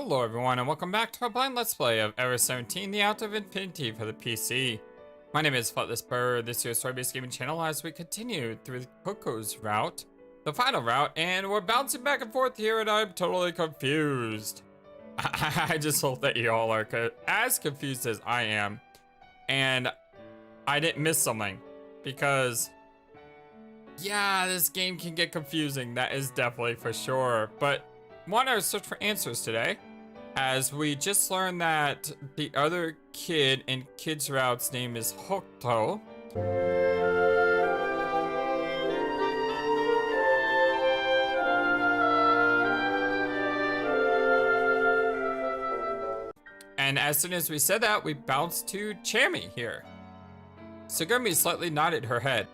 Hello everyone and welcome back to our blind let's play of Era 17, The Out of Infinity for the PC. My name is FlightlessBird, this is your story-based gaming channel as we continue through Coco's route, the final route, and we're bouncing back and forth here and I'm totally confused. I just hope that you all are as confused as I am and I didn't miss something because yeah, this game can get confusing, that is definitely for sure, but want to search for answers today, as we just learned that the other kid in Kid's route's name is Hokuto. And as soon as we said that, we bounced to Chami here. Tsugumi slightly nodded her head.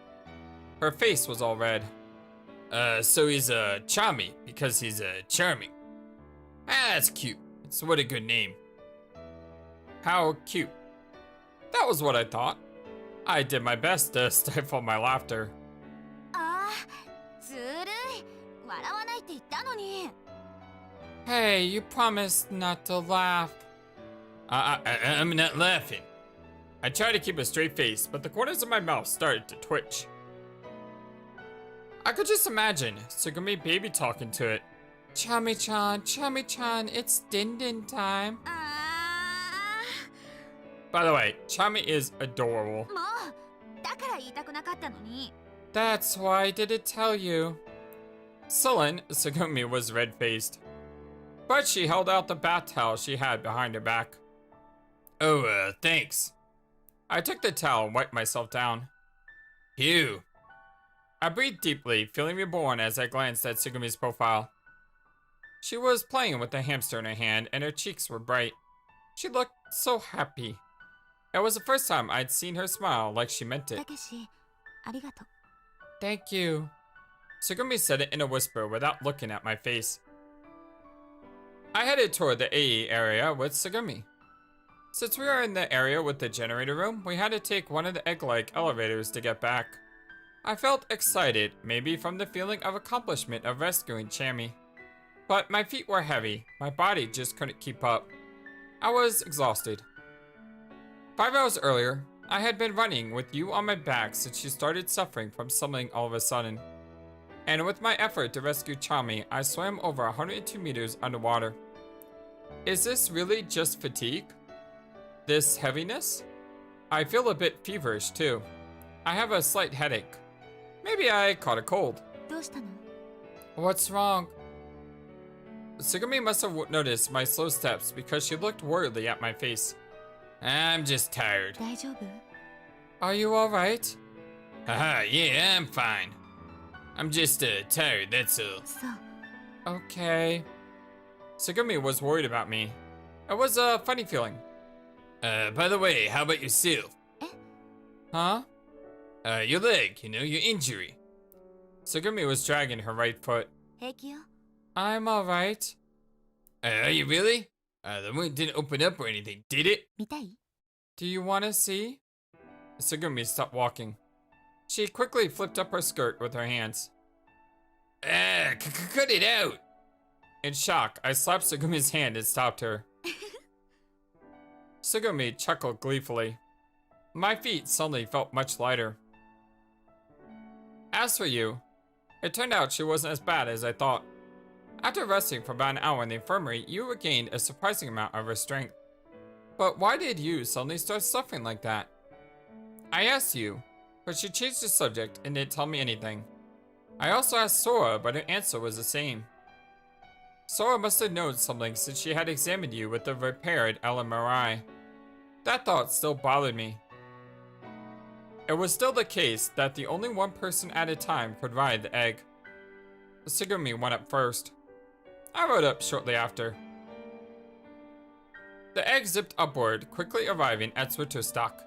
Her face was all red. So he's Chami because he's charming. Ah, that's cute. It's what a good name. How cute. That was what I thought. I did my best to stifle my laughter. Hey, you promised not to laugh. I'm not laughing. I tried to keep a straight face, but the corners of my mouth started to twitch. I could just imagine Tsugumi baby talking to it. Chami-chan, it's din-din time. By the way, Chami is adorable. That's why I didn't tell you. Sullen, Tsugumi was red-faced. But she held out the bath towel she had behind her back. Oh, thanks. I took the towel and wiped myself down. Phew. I breathed deeply, feeling reborn as I glanced at Tsugumi's profile. She was playing with a hamster in her hand and her cheeks were bright. She looked so happy. It was the first time I'd seen her smile like she meant it. Thank you. Tsugumi said it in a whisper without looking at my face. I headed toward the AE area with Tsugumi. Since we were in the area with the generator room, we had to take one of the egg-like elevators to get back. I felt excited, maybe from the feeling of accomplishment of rescuing Chami. But my feet were heavy, my body just couldn't keep up. I was exhausted. 5 hours earlier, I had been running with you on my back since you started suffering from something all of a sudden. And with my effort to rescue Chami, I swam over 102 meters underwater. Is this really just fatigue? This heaviness? I feel a bit feverish too. I have a slight headache. Maybe I caught a cold. What's wrong? Tsugumi must have noticed my slow steps because she looked worriedly at my face. I'm just tired. Are you alright? Haha, yeah, I'm fine. I'm just tired, that's all. Okay. Tsugumi was worried about me. It was a funny feeling. By the way, how about yourself? Huh? Your leg, your injury. Tsugumi was dragging her right foot. I'm alright. Are you really? The wound didn't open up or anything, did it? Do you want to see? Tsugumi stopped walking. She quickly flipped up her skirt with her hands. Cut it out! In shock, I slapped Tsugumi's hand and stopped her. Tsugumi chuckled gleefully. My feet suddenly felt much lighter. As for you, it turned out she wasn't as bad as I thought. After resting for about an hour in the infirmary, you regained a surprising amount of her strength. But why did you suddenly start suffering like that? I asked you, but she changed the subject and didn't tell me anything. I also asked Sora, but her answer was the same. Sora must have known something since she had examined you with the repaired LMRI. That thought still bothered me. It was still the case that the only one person at a time could ride the egg. Tsugumi went up first. I rode up shortly after. The egg zipped upward, quickly arriving at Switterstock.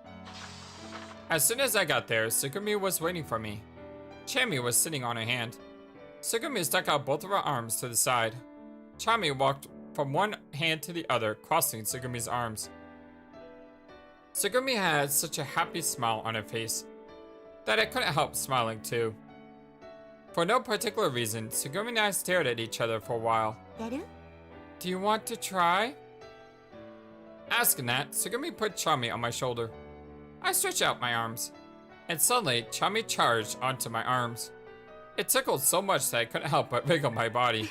As soon as I got there, Tsugumi was waiting for me. Chami was sitting on her hand. Tsugumi stuck out both of her arms to the side. Chami walked from one hand to the other, crossing Tsugumi's arms. Tsugumi had such a happy smile on her face that I couldn't help smiling too. For no particular reason, Tsugumi and I stared at each other for a while. Do you want to try? Asking that, Tsugumi put Chami on my shoulder. I stretched out my arms, and suddenly Chami charged onto my arms. It tickled so much that I couldn't help but wiggle my body.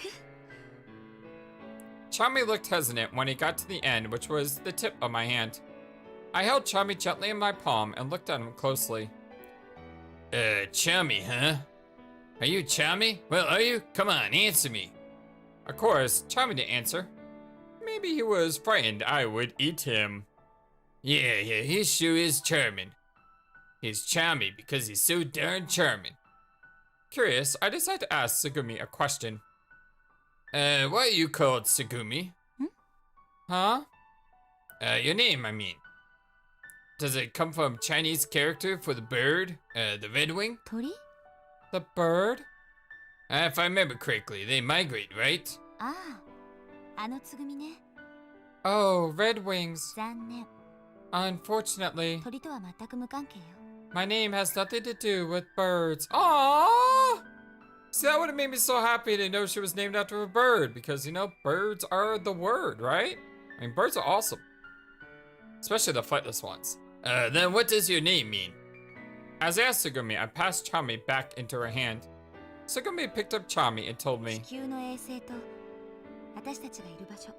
Chami looked hesitant when he got to the end, which was the tip of my hand. I held Chami gently in my palm and looked at him closely. Chami, huh? Are you Chami? Well, are you? Come on, answer me. Of course, Chami didn't answer. Maybe he was frightened I would eat him. Yeah, he sure is charming. He's Chami because he's so darn charming. Curious, I decided to ask Tsugumi a question. Why are you called Tsugumi? Huh? Your name, I mean. Does it come from Chinese character for the bird? The redwing? Tori? The bird? If I remember correctly, they migrate, right? Ah, あのつぐみね。 Oh, redwings. 残念。 Unfortunately, 鳥とは全く無関係よ。 my name has nothing to do with birds. Aww! See, that would have made me so happy to know she was named after a bird, because, you know, birds are the word, right? I mean, birds are awesome. Especially the flightless ones. Then what does your name mean? As I asked Tsugumi, I passed Chami back into her hand. Tsugumi picked up Chami and told me, 地球の衛星と私たちがいる場所。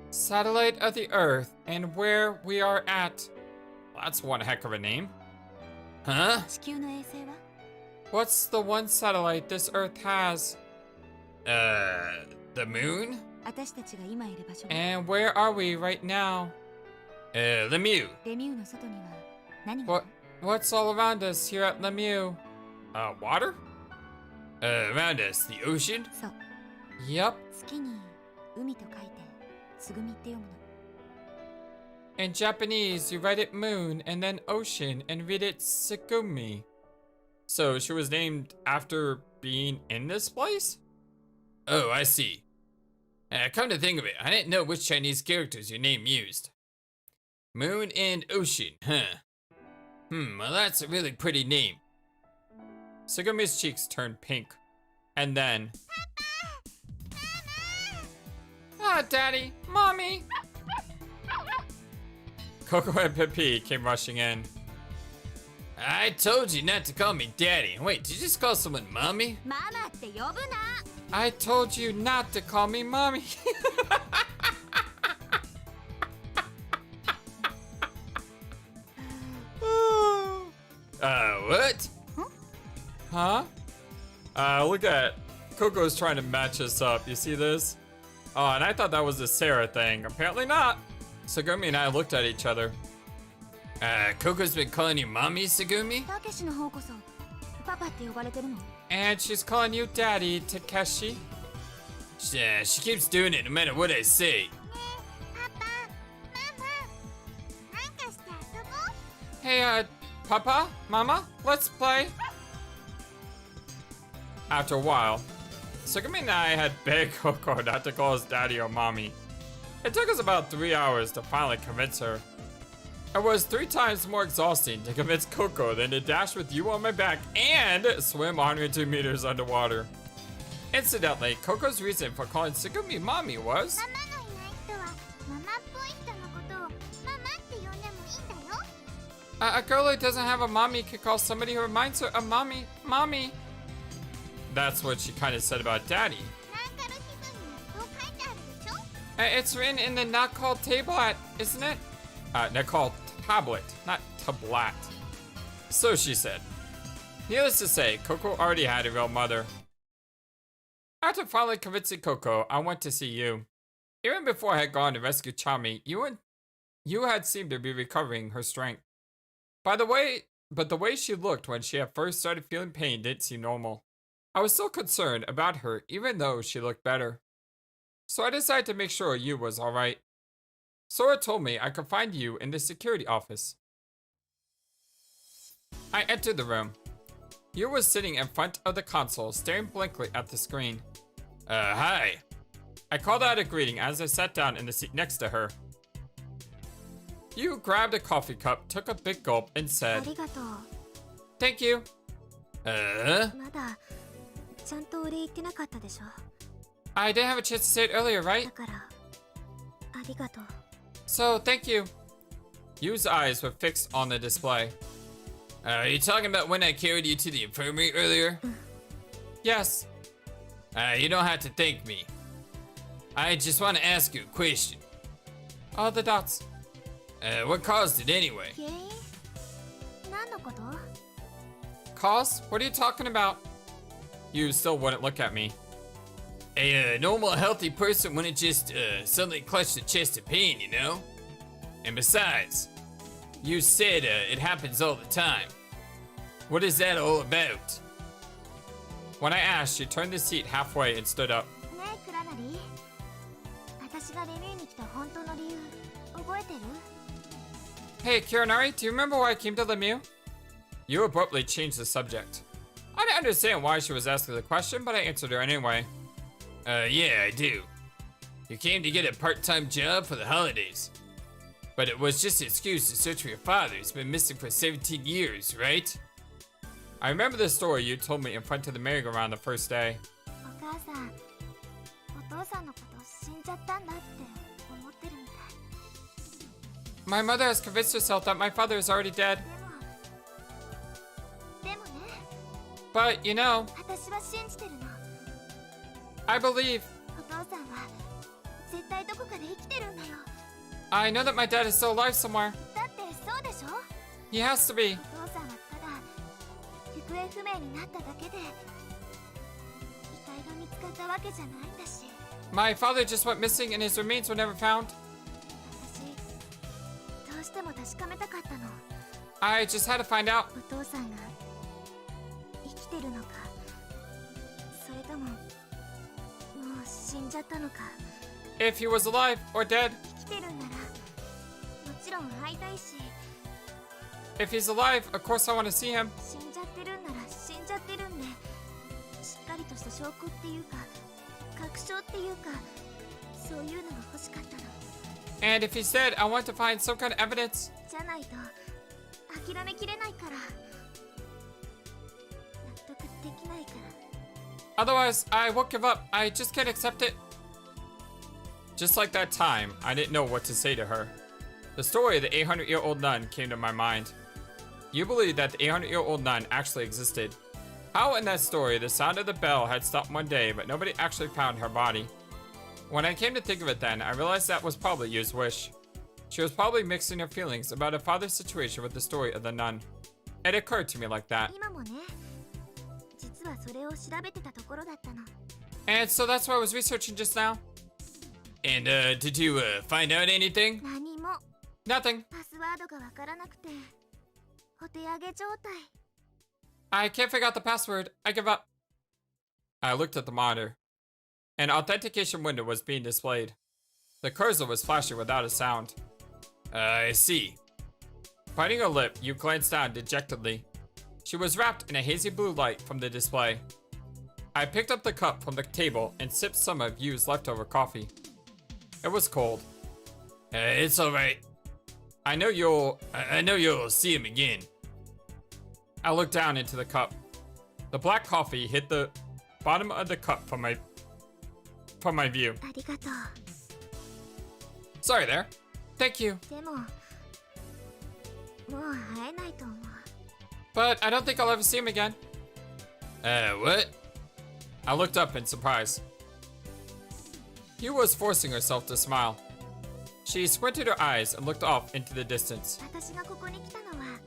Satellite of the Earth and where we are at. Well, that's one heck of a name. Huh? 地球の衛星は What's the one satellite this Earth has? The moon? 私たちが今いる場所。 And where are we right now? Lemieux. レミューの外には何があ What? る？ What's all around us here at Lemieux? Water? Around us, the ocean? そう。 Yep. 月に海と書いてつぐみって読むの。 In Japanese, you write it moon and then ocean and read it Tsugumi. So she was named after being in this place? Oh, I see. Come to think of it, I didn't know which Chinese characters your name used. Moon and ocean, huh? Well that's a really pretty name. Tsugumi's cheeks turned pink. And then... Ah, Daddy! Mommy! Coco and Pepe came rushing in. I told you not to call me Daddy. Wait, did you just call someone Mommy? ママって呼ぶな。 I told you not to call me Mommy. What? Huh? Look at Coco's trying to match us up. You see this? Oh, and I thought that was a Sarah thing. Apparently not. Tsugumi and I looked at each other. Coco's been calling you Mommy, Tsugumi? たけしの方こそパパって呼ばれてるの？ And she's calling you Daddy, Takeshi. She keeps doing it no matter what I say. パパ、ママ、なんかして遊ぼう。 Hey, Papa, Mama, let's play. After a while, Tsugumi and I had begged Coco not to call us Daddy or Mommy. It took us about 3 hours to finally convince her. It was 3 times more exhausting to convince Coco than to dash with you on my back and swim 102 meters underwater. Incidentally, Coco's reason for calling Tsugumi Mommy was... ママのいない人はママっぽい人のことをママって呼んでもいいんだよ。 A girl who doesn't have a mommy could call somebody who reminds her of mommy, mommy. That's what she kind of said about Daddy. なんたる地図にそう書いてあるでしょ。 It's written in the not called tablet, isn't it? Not called tablet, not tablet. So she said. Needless to say, Coco already had a real mother. After finally convincing Coco, I went to see you. Even before I had gone to rescue Chami, you had seemed to be recovering her strength. But the way she looked when she had first started feeling pain didn't seem normal. I was still concerned about her even though she looked better. So I decided to make sure you was alright. Sora told me I could find you in the security office. I entered the room. You was sitting in front of the console staring blankly at the screen. Hi. I called out a greeting as I sat down in the seat next to her. You grabbed a coffee cup, took a big gulp, and あ said, りがとう。 Thank you. まだちゃんとお礼言ってなかったでしょ。 I didn't have a chance to say it earlier, だ right? からありがとう。 So, thank you. Yu's eyes were fixed on the display. Are you talking about when I carried you to the infirmary earlier? Yes. You don't have to thank me. I just want to ask you a question. All the dots. What caused it anyway? 原因何のこと？ Cause? What are you talking about? You still wouldn't look at me. A normal, healthy person wouldn't just suddenly clutch the chest of pain, you know? And besides, you said it happens all the time. What is that all about? When I asked, she turned the seat halfway and stood up. ねえクラナリ、私がレミューに来た本当の理由覚えてる？ Hey, Kiranari, do you remember why I came to Lemieux? You abruptly changed the subject. I didn't understand why she was asking the question, but I answered her anyway. Yeah, I do. You came to get a part-time job for the holidays. But it was just an excuse to search for your father. He's been missing for 17 years, right? I remember the story you told me in front of the merry-go-round the first day. お母さん、お父さんのこと死んじゃったんだって思ってるみたい。 My mother has convinced herself that my father is already dead. でもね、 But, you know, 私は信じてるの。 I believe. お父さんは絶対どこかで生きてるんだよ。 I know that my dad is still alive somewhere. だってそうでしょ？ He has to be. お父さんはただ行方不明になっただけで遺体が見つかったわけじゃないんだし。 My father just went missing and his remains were never found. 私どうしても確かめたかったの。 I just had to find out. お父さんが生きてるのか、それとももう死んじゃったのか。 If he was alive or dead. 生きてるんならもちろん会いたいし、 If he's alive, of course I want to see him. 死んじゃってるんなら死んじゃってるんで、しっかりとした証拠っていうか確証っていうか、そういうのが欲しかったの。 And if he's dead, I want to find some kind of evidence. じゃないと諦めきれないから、納得できないから。 Otherwise, I won't give up. I just can't accept it. Just like that time, I didn't know what to say to her. The story of the 800-year-old nun came to my mind. You believe that the 800-year-old nun actually existed. How in that story, the sound of the bell had stopped one day, but nobody actually found her body. When I came to think of it then, I realized that was probably Yu's wish. She was probably mixing her feelings about her father's situation with the story of the nun. It occurred to me like that. 今もね、実はそれを調べてたところだったの。 And so that's what I was researching just now. And, did you, find out anything? 何も Nothing. パスワードがわからなくてお手上げ状態。 I can't figure out the password. I give up. I looked at the monitor. An authentication window was being displayed. The cursor was flashing without a sound. I see. Biting her lip, you glanced down dejectedly. She was wrapped in a hazy blue light from the display. I picked up the cup from the table and sipped some of Yu's leftover coffee. It was cold. It's alright. I know you'll see him again. I looked down into the cup. The black coffee hit the bottom of the cup from my view. ありがとう。 Sorry there. Thank you. でももう会えないと思う。 But I don't think I'll ever see him again. What? I looked up in surprise. Yu was forcing herself to smile. She squinted her eyes and looked off into the distance. 私がここに来たのは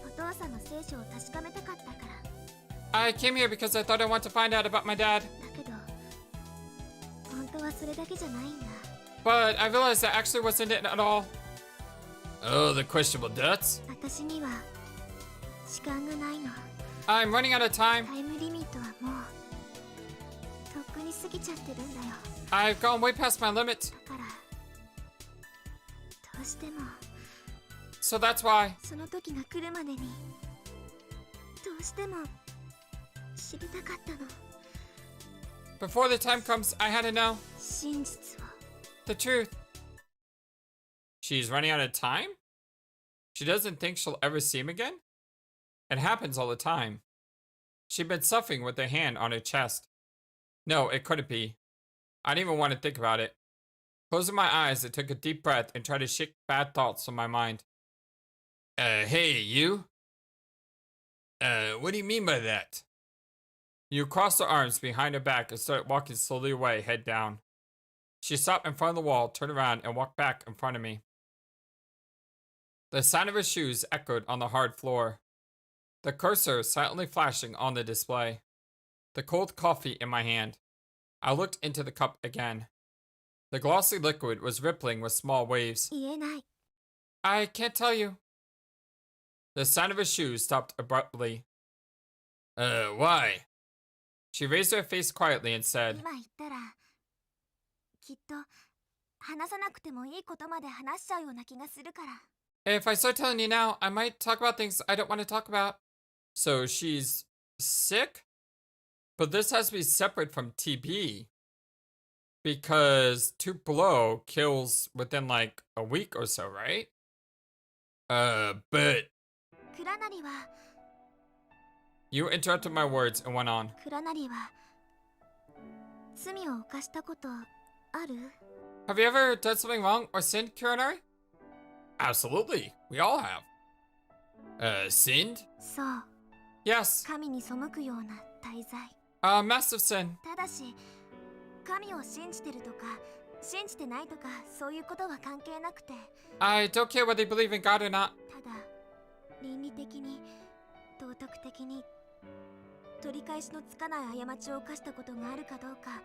お父さんの聖書を確かめたかったから。 I came here because I thought I wanted to find out about my dad. だけど本当はそれだけじゃないんだ。 But I realized that actually wasn't it at all. Oh, the questionable dots? 私には時間がないの。 I'm running out of time. タイムリミットはもうとっくに過ぎちゃってるんだよ。 I've gone way past my limit. だからどうしても So that's why. その時が来るまでにどうしても知りたかったの。 Before the time comes, I had to know 真実を。 the truth. She's running out of time? She doesn't think she'll ever see him again? It happens all the time. She'd been suffering with her hand on her chest. No, it couldn't be. I didn't even want to think about it. Closing my eyes, I took a deep breath and tried to shake bad thoughts from my mind. Hey, you? What do you mean by that? You crossed her arms behind her back and started walking slowly away, head down. She stopped in front of the wall, turned around, and walked back in front of me. The sound of her shoes echoed on the hard floor. The cursor silently flashing on the display. The cold coffee in my hand. I looked into the cup again. The glossy liquid was rippling with small waves. 言えない。 I can't tell you. The sound of her shoes stopped abruptly. Why? She raised her face quietly and said, 今言ったらきっと話さなくてもいいことまで話しちゃうような気がするから。 If I start telling you now, I might talk about things I don't want to talk about. So she's sick? But this has to be separate from TB. Because Tupelo kills within like a week or so, right? But クラナリは you interrupted my words and went on. クラナリは罪を犯したことある？ Have you ever done something wrong or sinned, Kuranari? Absolutely. We all have. Sinned? そう、 Yes. 神に背くような大罪。 A massive sin. ただし神を信じてるとか信じてないとかそういうことは関係なくて、 I don't care whether you believe in God or not. ただ倫理的に道徳的に取り返しのつかない過ちを犯したことがあるかどうか。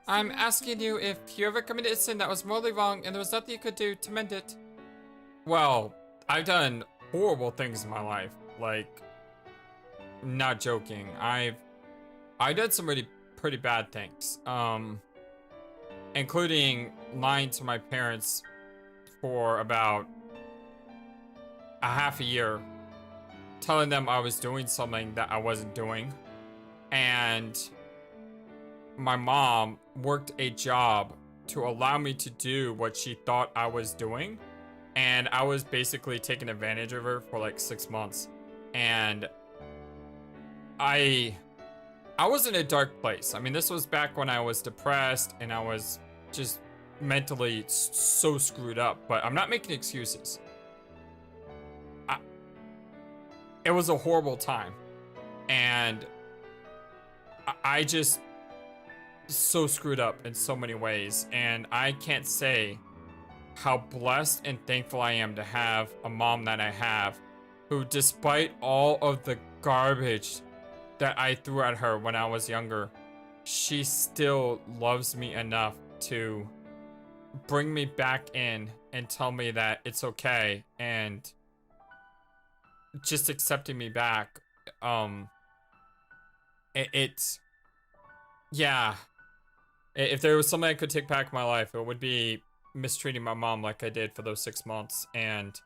I'm asking you if you ever committed a sin that was morally wrong and there was nothing you could do to mend it. Well, I've done horrible things in my life. Like, not joking. I've done some really pretty bad things. Including lying to my parents for about a half a year, telling them I was doing something that I wasn't doing. And my mom worked a job to allow me to do what she thought I was doing. And I was basically taking advantage of her for like 6 months. And I was in a dark place. I mean, this was back when I was depressed and I was just mentally so screwed up. But I'm not making excuses. It was a horrible time. And I just so screwed up in so many ways. And I can't say how blessed and thankful I am to have a mom that I have, who, despite all of the garbage that I threw at her when I was younger, she still loves me enough to bring me back in and tell me that it's okay, and just accepting me back. Yeah, if there was something I could take back in my life, it would be mistreating my mom like I did for those 6 months. And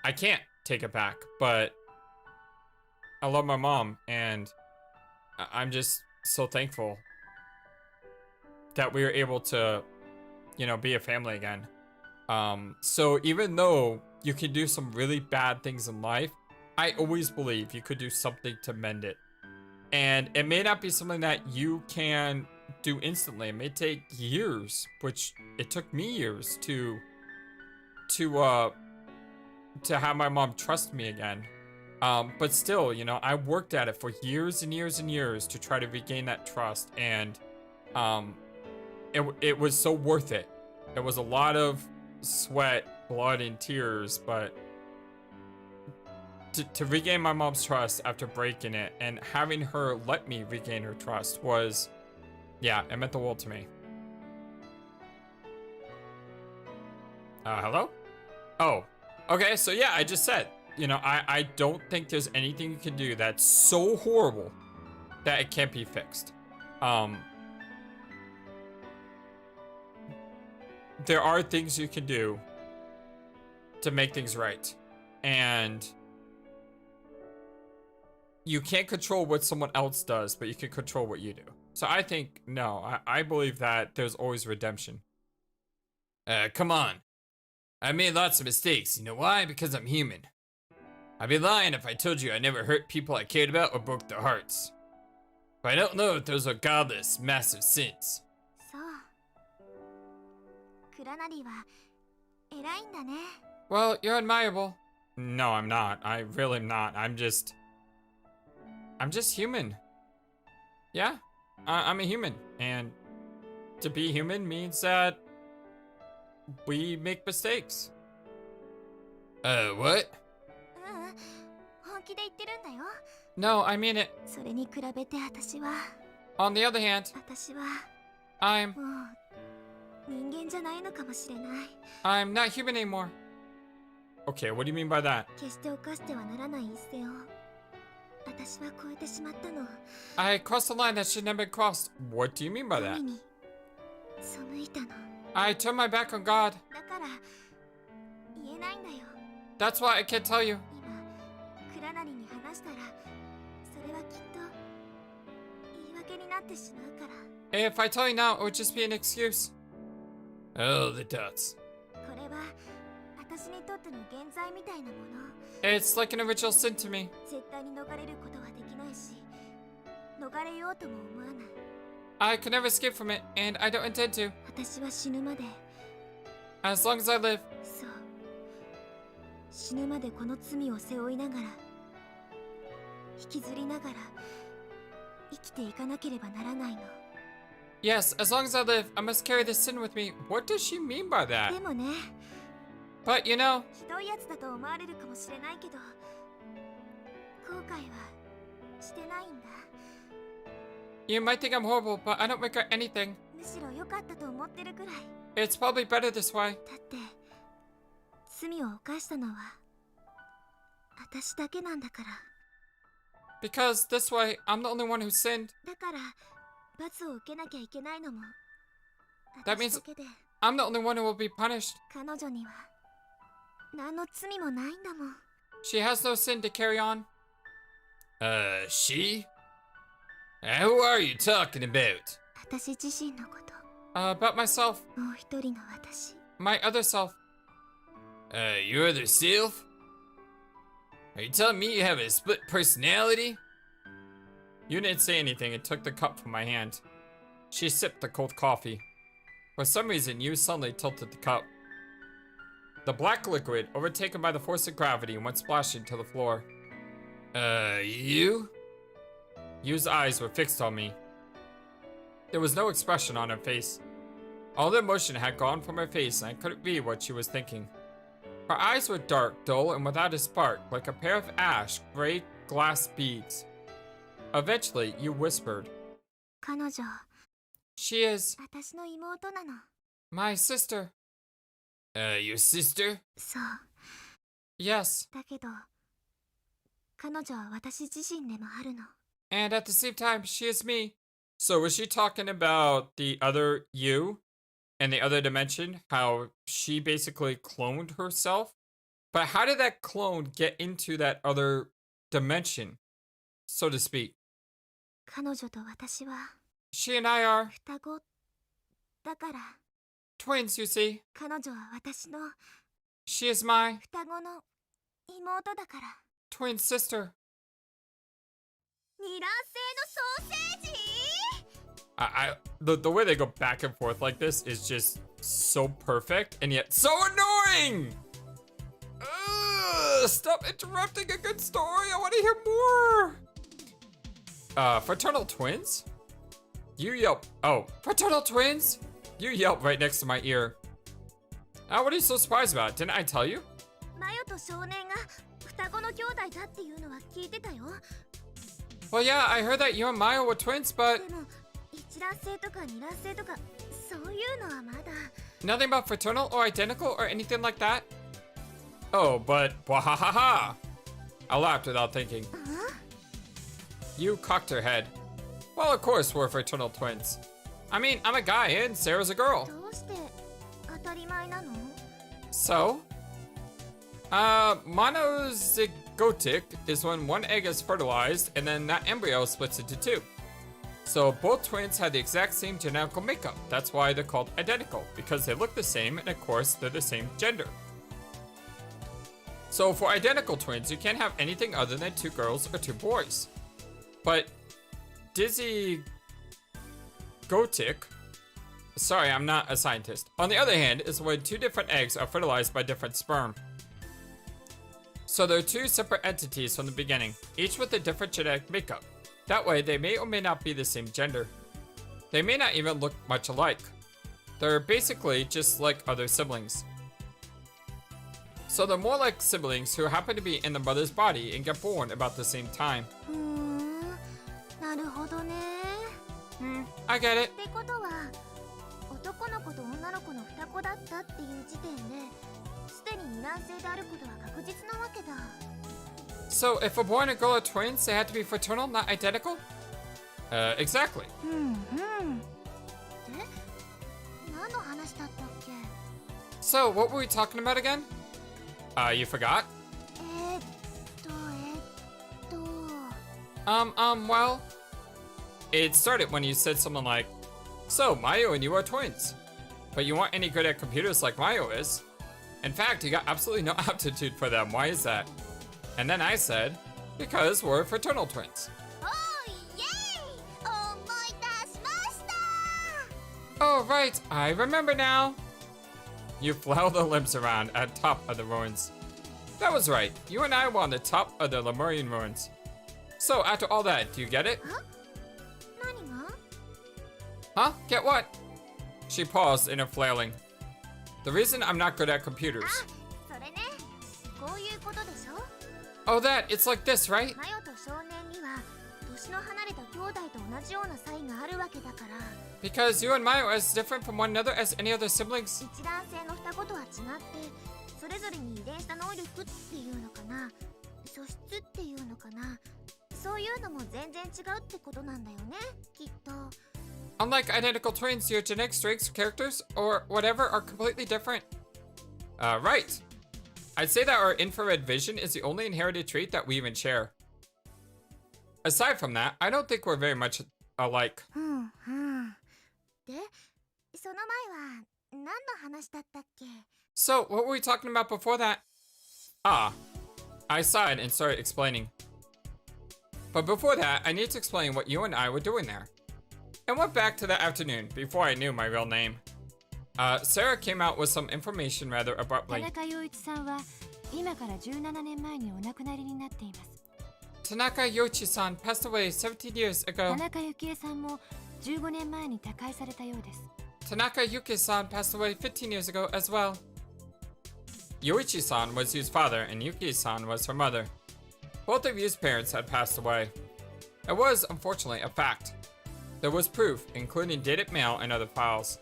I can't take it back, but I love my mom, and I'm just so thankful that we were able to, you know, be a family again. So even though you can do some really bad things in life, I always believe you could do something to mend it. And it may not be something that you can do instantly. It may take years, which it took me years to have my mom trust me again. But still, you know, I worked at it for years and years and years to try to regain that trust, and it was so worth it. It was a lot of sweat, blood, and tears, but to regain my mom's trust after breaking it and having her let me regain her trust was, yeah, it meant the world to me. Hello? Oh, okay, so yeah, I just said, you know, I don't think there's anything you can do that's so horrible that it can't be fixed. There are things you can do to make things right. And you can't control what someone else does, but you can control what you do. So I think, no, I believe that there's always redemption. Come on. I made lots of mistakes. You know why? Because I'm human. I'd be lying if I told you I never hurt people I cared about or broke their hearts. But I don't know if those are godless, massive sins. そうクラナリは偉いんだね。 Well, you're admirable. No, I'm not. I really am not. I'm just human. Yeah, I'm a human. And to be human means that we make mistakes. What? 本気で言ってるんだよ。 No, I mean it. それに比べて私は On the other hand, 私は I'm もう人間じゃないのかもしれない。 not human anymore. Okay, what do you mean by that? 決して犯してはならない一線を私は越えてしまったの。 I crossed the line that should never been crossed. What do you mean by 神 that? に背いたの。 I turned my back on God. だから言えないんだよ。 That's why I can't tell you. 今クラナリに話したらそれはきっと言い訳になってしまうから。 If I tell you now, it would just be an excuse. Oh, the dots. これは私にとっての現在みたいなもの。 It's like an original sin to me. 絶対に逃れることはできないし逃れようとも思わない。 I could never escape from it, and I don't intend to. 私は死ぬまで As long as I live. そう死ぬまでこの罪を背負いながら引きずりながら生きていかなければならないの。 Yes, as long as I live, I must carry this sin with me. What does she mean by で that? もね But you know, ひどいやつだと思われるかもしれないけど後悔はしてないんだ。 you might think I'm horrible, but I don't regret anything. むしろ良かったと思ってるくらい。 It's probably better this way. だって罪を犯したのは私だけなんだから。 Because this way, I'm the only one who sinned. だから罰を受けなきゃいけないのも That 私 means だけで。 I'm the only one who will be punished. 彼女には何の罪もないんだもん。 She has no sin to carry on. She? Who are you talking about? 私自身のこと、 About myself. もう一人の私。 My other self. Your other self? Are you telling me you have a split personality? You didn't say anything and took the cup from my hand. She sipped the cold coffee. For some reason, you suddenly tilted the cup. The black liquid, overtaken by the force of gravity, went splashing to the floor. You? Yu's eyes were fixed on me. There was no expression on her face. All the emotion had gone from her face, and I couldn't read what she was thinking. Her eyes were dark, dull, and without a spark, like a pair of ash, gray glass beads. Eventually, you whispered, 彼女、 She is 私の妹なの。 my sister. Your sister? そう。 Yes. だけど、彼女は私自身でもあるの。 And at the same time, she is me. So was she talking about the other you and the other dimension? How she basically cloned herself? But how did that clone get into that other dimension, so to speak? 彼女と私は She and I are 双子だから。 twins, you see. 彼女は私の She is my 双子の妹だから。 twin sister. 二卵性のソーセージ The way they go back and forth like this is just so perfect and yet so annoying. Stop interrupting a good story. I want to hear more. Fraternal twins? You yelp. Oh, fraternal twins? You yelp right next to my ear. What are you so surprised about? Didn't I tell you? マヨと少年が双子の兄弟だっていうのは聞いてたよ。 Well, yeah, I heard that you and Mayo were twins, but でも一卵性とか二卵性とかそういうのはまだ。 nothing about fraternal or identical or anything like that. Oh, but wahahaha. I laughed without thinking. You cocked her head. Well, of course we're fraternal twins. I mean, I'm a guy and Sarah's a girl. どうして当たり前なの？ So? Monozygotic is when one egg is fertilized and then that embryo splits into two. So both twins have the exact same genetical makeup. That's why they're called identical, because they look the same and of course they're the same gender. So for identical twins, you can't have anything other than two girls or two boys. But Dizzy Gotic, Sorry, I'm not a scientist. On the other hand, is when two different eggs are fertilized by different sperm. So they're two separate entities from the beginning, each with a different genetic makeup. That way, they may or may not be the same gender. They may not even look much alike. They're basically just like other siblings. So they're more like siblings who happen to be in the mother's body and get born about the same time. なるほどね。I get it. ってことは、男の子と女の子の双子だったっていう時点で、すでに二卵性であることは確実なわけだ。So if a boy and a girl are twins, they have to be fraternal, not identical? Exactly. で、何の話だったっけ？ So what were we talking about again? You forgot? Well, it started when you said something like, so Mayo and you are twins, but you aren't any good at computers like Mayo is. In fact, you got absolutely no aptitude for them. Why is that? And then I said, because we're fraternal twins. Oh, yay! Oh, right, I remember now. You flail the limbs around at top of the ruins. That was right, you and I were on the top of the Lemurian ruins. So after all that, do you get it? Huh? Get what? She paused in her flailing. The reason I'm not good at computers. Oh, that, it's like this, right? Because you and Mayo are as different from one another as any other siblings. 一卵性の双子とは違ってそれぞれに遺伝した能力っていうのかな素質っていうのかなそういうのも全然違うってことなんだよねきっと Unlike identical twins, your genetic strengths, characters, or whatever are completely different. Right. I'd say that our infrared vision is the only inherited trait that we even share. Aside from that, I don't think we're very much alike. でその前は何の話だったっけ So, what were we talking about before that? I sighed and started explaining. But before that, I need to explain what you and I were doing there. And went back to that afternoon before I knew my real name. Sarah came out with some information rather abruptly. 田中陽一さんは今から17年前にお亡くなりになっています Tanaka Yoichi-san passed away 17 years ago. 田中幸恵さんも15年前に他界されたようです Tanaka Yuki-san passed away 15 years ago as well. Yoichi-san was Yu's father and Yuki-san was her mother. Both of Yu's parents had passed away. It was, unfortunately, a fact. There was proof, including dated mail and other files.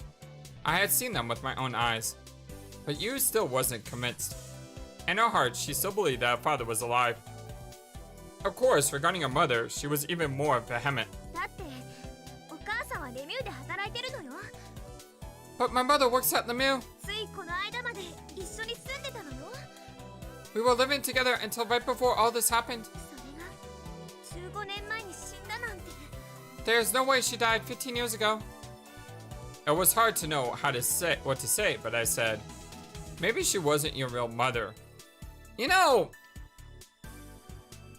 I had seen them with my own eyes. But Yu still wasn't convinced. In her heart, she still believed that her father was alive. Of course, regarding her mother, she was even more vehement. だってお母さんはレミューで働いてるのよ But my mother works at Lemieux. ついこの間まで一緒に住んでたのよ We were living together until right before all this happened. それが15年前に死んだなんて There's no way she died 15 years ago. It was hard to know what to say, but I said, maybe she wasn't your real mother. You know,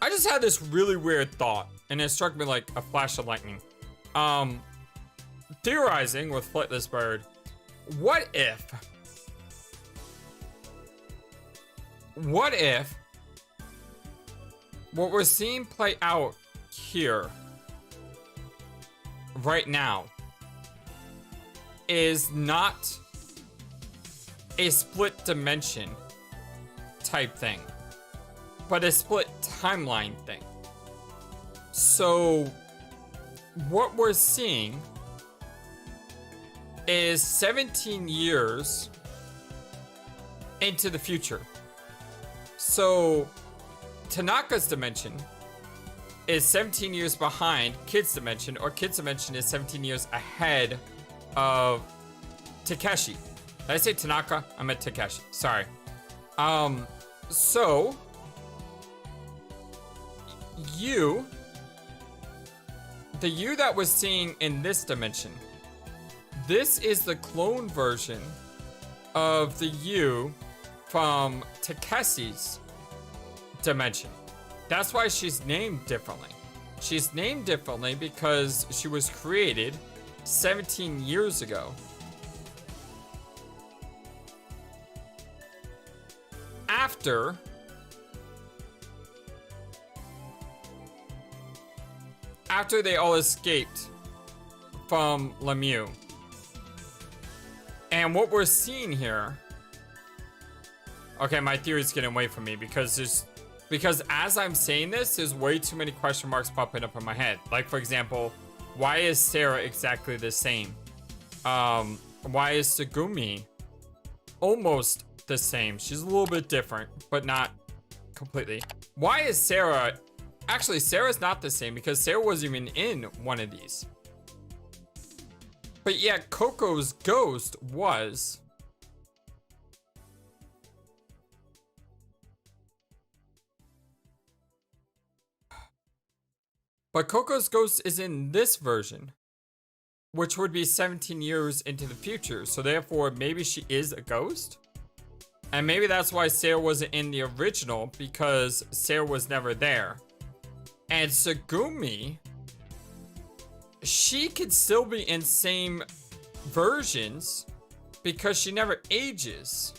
I just had this really weird thought, and it struck me like a flash of lightning. Theorizing with FlightlessBird, what if what we're seeing play out here right now is not a split dimension type thing, but a split timeline thing. So what we're seeing is 17 years into the future. So Tanaka's dimension is 17 years behind Kid's dimension, or Kid's dimension is 17 years ahead of Takeshi. Did I say Tanaka? I meant Takeshi. Sorry. So the you that was seeing in this dimension, this is the clone version of the you from Takeshi's dimension. That's why she's named differently. She's named differently because she was created 17 years ago after they all escaped from Lemieux. And what we're seeing here, okay, my theory's getting away from me because as I'm saying this, there's way too many question marks popping up in my head. Like, for example, why is Sarah exactly the same? Why is Tsugumi almost the same? She's a little bit different, but not completely. Why is Sarah... Actually, Sarah's not the same because Sarah wasn't even in one of these. But yeah, Coco's ghost was... But Coco's ghost is in this version, which would be 17 years into the future. So therefore, maybe she is a ghost? And maybe that's why Sarah wasn't in the original, because Sarah was never there. And Tsugumi, she could still be in same versions because she never ages.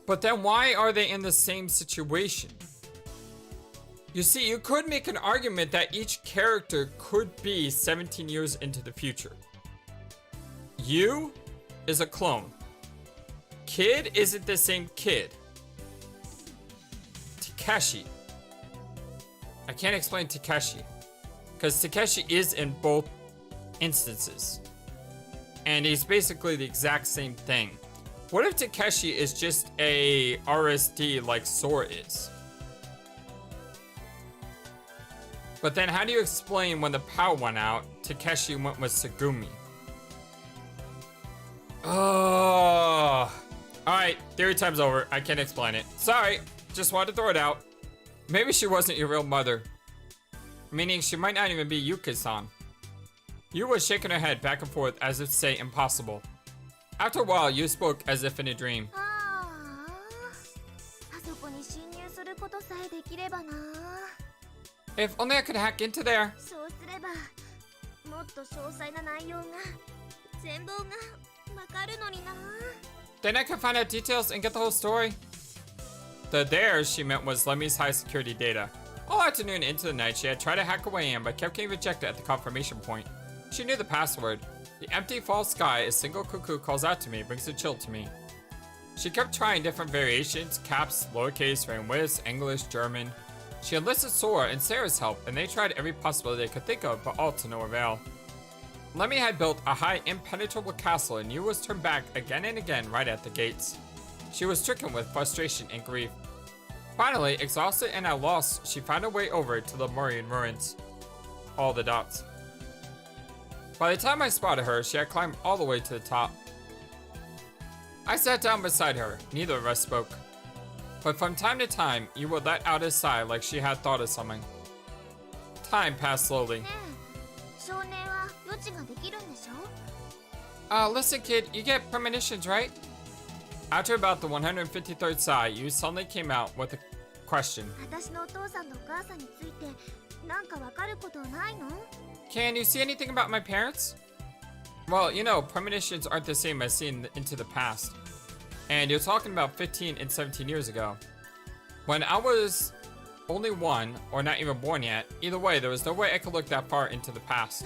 But then why are they in the same situation? You see, you could make an argument that each character could be 17 years into the future. You is a clone. Kid isn't the same kid. Takeshi. I can't explain Takeshi, because Takeshi is in both instances. And he's basically the exact same thing. What if Takeshi is just a RSD like Sora is? But then how do you explain when the power went out, Takeshi went with Tsugumi? Oh. Alright, theory time's over. I can't explain it. Sorry, just wanted to throw it out. Maybe she wasn't your real mother. Meaning she might not even be Yuki-san. Yu was shaking her head back and forth as if to say impossible. After a while, Yu spoke as if in a dream. If only I could hack into there. Then I could find out details and get the whole story. The there she meant was Lemmy's high security data. All afternoon into the night, she had tried to hack her way in, but kept getting rejected at the confirmation point. She knew the password. The empty false sky a single cuckoo calls out to me brings a chill to me. She kept trying different variations, caps, lowercase, frame widths, English, German. She enlisted Sora and Sarah's help, and they tried every possibility they could think of, but all to no avail. Lemmy had built a high, impenetrable castle, and Yu was turned back again and again right at the gates. She was stricken with frustration and grief. Finally, exhausted and at loss, she found her way over to the Lemurian ruins. All the dots. By the time I spotted her, she had climbed all the way to the top. I sat down beside her. Neither of us spoke. But from time to time, Yu would let out a sigh like she had thought of something. Time passed slowly. Listen kid, you get premonitions, right? After about the 153rd sigh, Yu suddenly came out with a question. Can you see anything about my parents? Well, you know, premonitions aren't the same as seeing into the past. And you're talking about 15 and 17 years ago. When I was only 1, or not even born yet, either way, there was no way I could look that far into the past.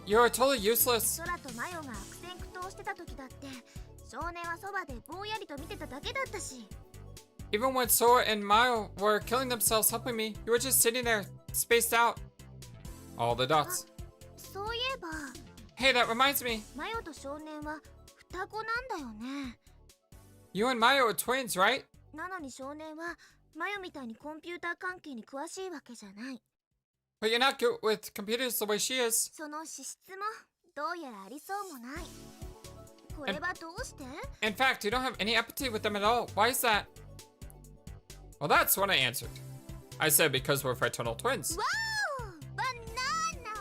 You're totally useless. Even when Sora and Mayo were killing themselves helping me, you were just sitting there, spaced out. All the dots. Hey, that reminds me. You and Mayo are twins, right? But you're not good with computers the way she is. In fact, you don't have any empathy with them at all. Why is that? Well, that's what I answered. I said because we're fraternal twins. Wow! Banana!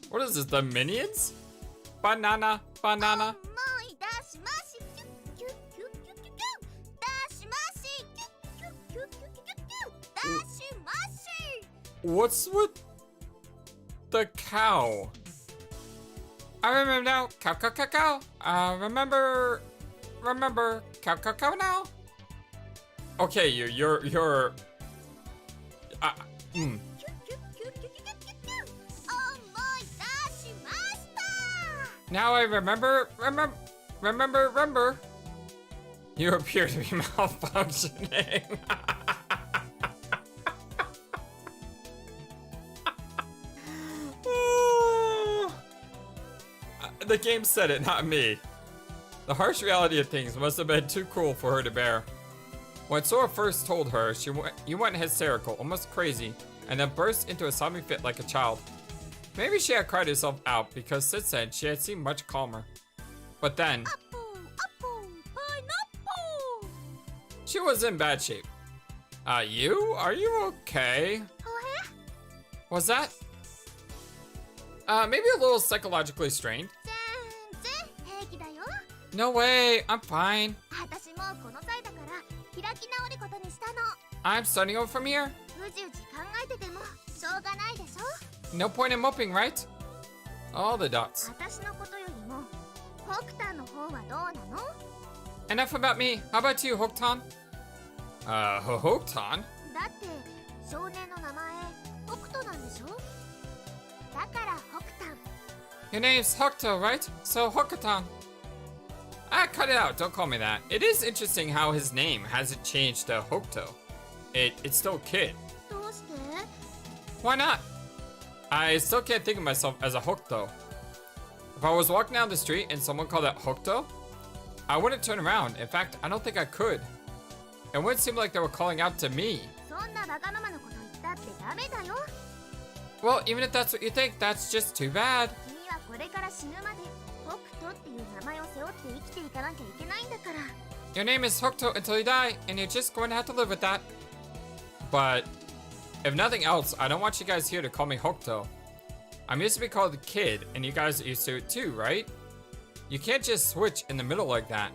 What is this, the Minions? Banana, banana. What's with the cow? I remember now. Cow, cow, cow, cow. Remember, cow, cow, cow now. Okay, you're. Mm. Now I remember. You appear to be malfunctioning. The game said it, not me. The harsh reality of things must have been too cruel for her to bear. When Sora first told her, you went hysterical, almost crazy, and then burst into a sobbing fit like a child. Maybe she had cried herself out because since then she had seemed much calmer. But then, she was in bad shape. Are you okay? Was that? Maybe a little psychologically strained. No way, I'm fine. I'm starting over from here. No point in moping, right? All the dots. Enough about me. How about you, Hokutan? Hokutan? Your name's Hokuto, right? So Hokutan. Cut it out. Don't call me that. It is interesting how his name hasn't changed to Hokuto. It's still Kid. Why not? I still can't think of myself as a Hokuto. If I was walking down the street and someone called it Hokuto, I wouldn't turn around. In fact, I don't think I could. It wouldn't seem like they were calling out to me. Well, even if that's what you think, that's just too bad. Your name is Hokuto until you die, and you're just going to have to live with that. But if nothing else, I don't want you guys here to call me Hokuto. I'm used to be called the Kid, and you guys are used to it too, right? You can't just switch in the middle like that.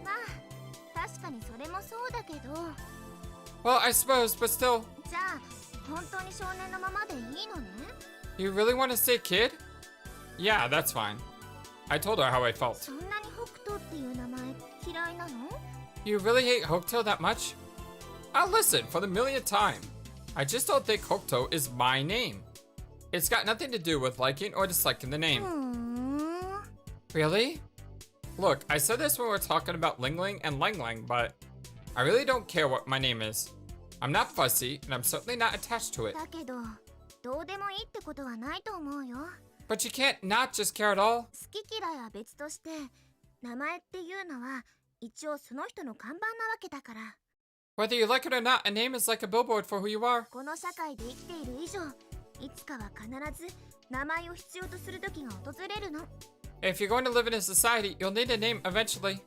Well, I suppose, but still. You really want to stay Kid? Yeah, that's fine. I told her how I felt. You really hate Hokuto that much? Listen, for the millionth time. I just don't think Hokuto is my name. It's got nothing to do with liking or disliking the name. Really? Look, I said this when we were talking about Ling Ling and Lang Lang, but I really don't care what my name is. I'm not fussy, and I'm certainly not attached to it. But you can't not just care at all. Whether you like it or not, a name is like a billboard for who you are. If you're going to live in a society, you'll need a name eventually.